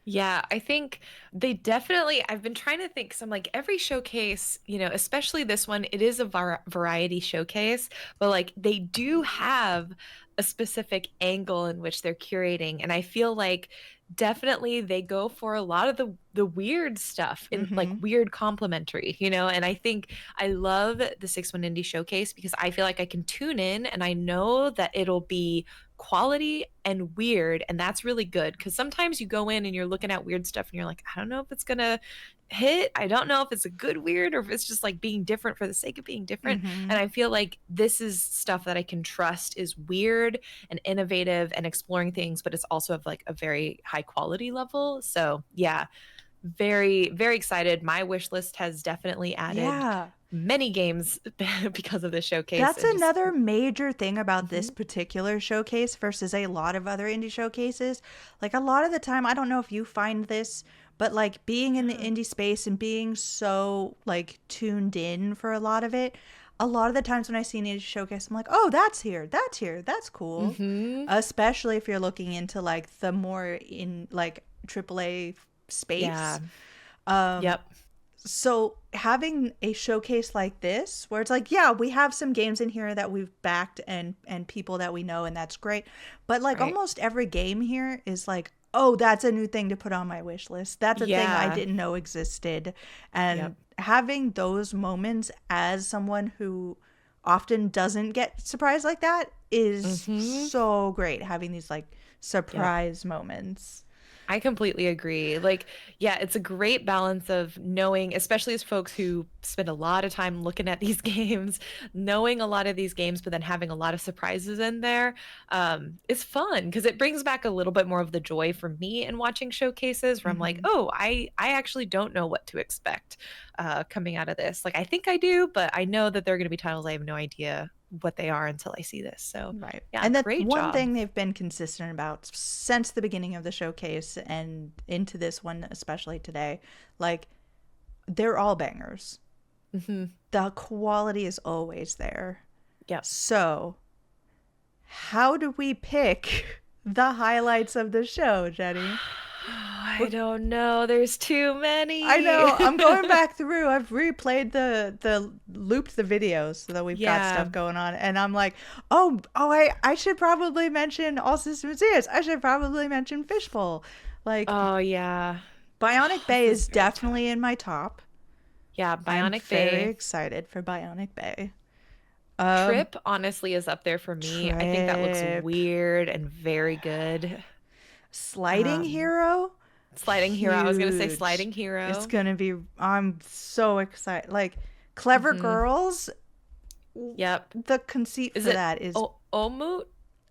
Yeah, I think they definitely, I've been trying to think, because I'm like, every showcase, you know, especially this one, it is a variety showcase, but like they do have a specific angle in which they're curating. And I feel like definitely they go for a lot of the weird stuff in like weird complimentary, you know. And I think I love the 6-1 Indie Showcase because I feel like I can tune in and I know that it'll be quality and weird, and that's really good, because sometimes you go in and you're looking at weird stuff and you're like, I don't know if it's gonna hit, I don't know if it's a good weird or if it's just like being different for the sake of being different. And I feel like this is stuff that I can trust is weird and innovative and exploring things, but it's also of like a very high quality level. So yeah, very, very excited. My wish list has definitely added many games because of this showcase. That's another major thing about this particular showcase versus a lot of other indie showcases. Like, a lot of the time, I don't know if you find this, but like being in the indie space and being so like tuned in for a lot of it, a lot of the times when I see an indie showcase, I'm like, oh, that's here, that's cool. Especially if you're looking into like the more in like AAA space. So having a showcase like this where it's like, yeah, we have some games in here that we've backed and people that we know, and that's great, but like almost every game here is like, oh, that's a new thing to put on my wish list, that's a thing I didn't know existed. And having those moments as someone who often doesn't get surprised like that is so great, having these like surprise moments. I completely agree. Like, yeah, it's a great balance of knowing, especially as folks who spend a lot of time looking at these games, knowing a lot of these games, but then having a lot of surprises in there. It's fun because it brings back a little bit more of the joy for me in watching showcases where I'm like, oh, I actually don't know what to expect coming out of this. Like, I think I do, but I know that there are going to be titles I have no idea what they are until I see this. So yeah, and that's great one job. thing they've been consistent about since the beginning of the showcase and into this one, especially today, like, they're all bangers. The quality is always there. So how do we pick the highlights of the show, Jenny? I don't know. There's too many. I know. I'm going back through. I've replayed looped the videos so that we've got stuff going on. And I'm like, I should probably mention All Systems Yes. I should probably mention Fishbowl. Like, oh, yeah. Bionic Bay is definitely in my top. Yeah, Bionic Bay. Very excited for Bionic Bay. Trip honestly is up there for me. I think that looks weird and very good. Sliding Hero. Sliding Hero. I was gonna say Huge. Sliding Hero. It's gonna be. I'm so excited. Like Clever Girls. Yep. The conceit for that is Omut.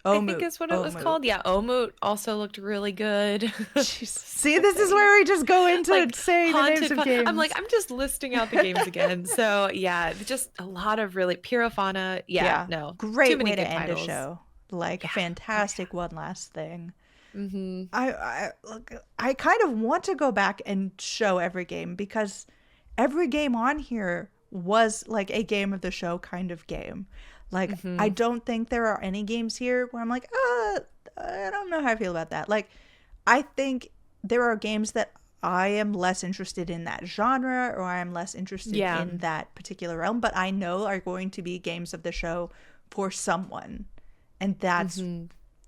I think is what it was called. Yeah, Omut also looked really good. See, this is where we just go into saying the names of games. I'm like, I'm just listing out the games again. So yeah, just a lot of really Pirofauna. Yeah, no, great too many way to good end titles. a show. Like fantastic. One last thing. Mm-hmm. I kind of want to go back and show every game because every game on here was like a game of the show kind of game. Like, I don't think there are any games here where I'm like, I don't know how I feel about that. Like, I think there are games that I am less interested in that genre or I'm less interested in that particular realm, but I know are going to be games of the show for someone. And that's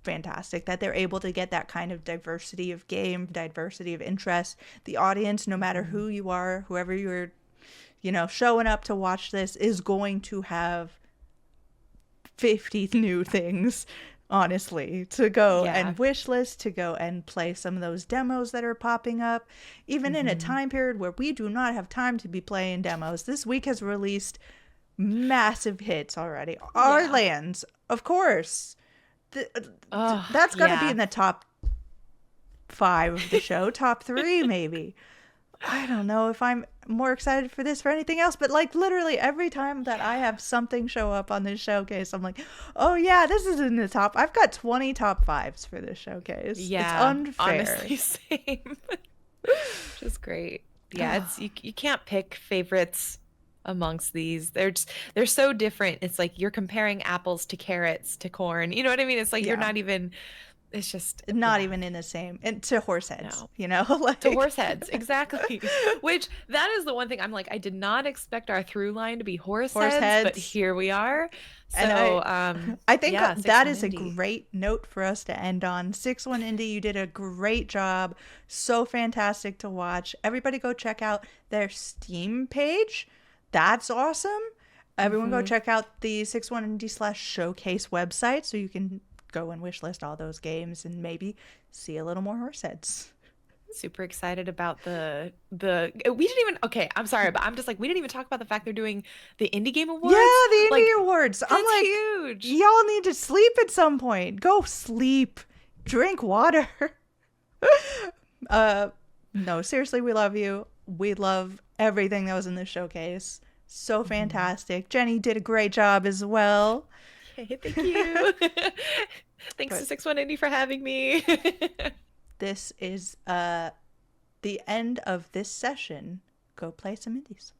fantastic that they're able to get that kind of diversity of game, diversity of interest. The audience, no matter who you are, whoever you're, showing up to watch this, is going to have 50 new things, honestly, to go and wish list, to go and play some of those demos that are popping up, even in a time period where we do not have time to be playing demos. This week has released massive hits already. Our Lands, of course. That's got to be in the top 5 of the show, top 3 maybe. I don't know if I'm more excited for this for anything else, but like literally every time that I have something show up on this showcase, I'm like, oh yeah, this is in the top. I've got 20 top 5s for this showcase. Yeah, it's unfair. Honestly, same. Just great. Yeah, it's you can't pick favorites amongst these. They're so different. It's like you're comparing apples to carrots to corn. You know what I mean? It's like you're not even. It's just not even in the same, and to horse heads, like to horse heads, exactly. Which that is the one thing I'm like, I did not expect our through line to be horse heads, but here we are. So and I think that is a great note for us to end on. 6-1 Indie, you did a great job. So fantastic to watch. Everybody go check out their Steam page. That's awesome. Everyone go check out the 6-1 Indie /showcase website so you can go and wish list all those games and maybe see a little more horse heads. Super excited about we didn't even, I'm sorry, but I'm just like, we didn't even talk about the fact they're doing the Indie Game Awards. Yeah, the Indie Awards. I'm like, huge. Y'all need to sleep at some point. Go sleep. Drink water. No, seriously, we love you. We love everything that was in this showcase. So fantastic. Jenny did a great job as well. Hey, thank you. Thanks to 6-1 Indie for having me. This is the end of this session. Go play some indies.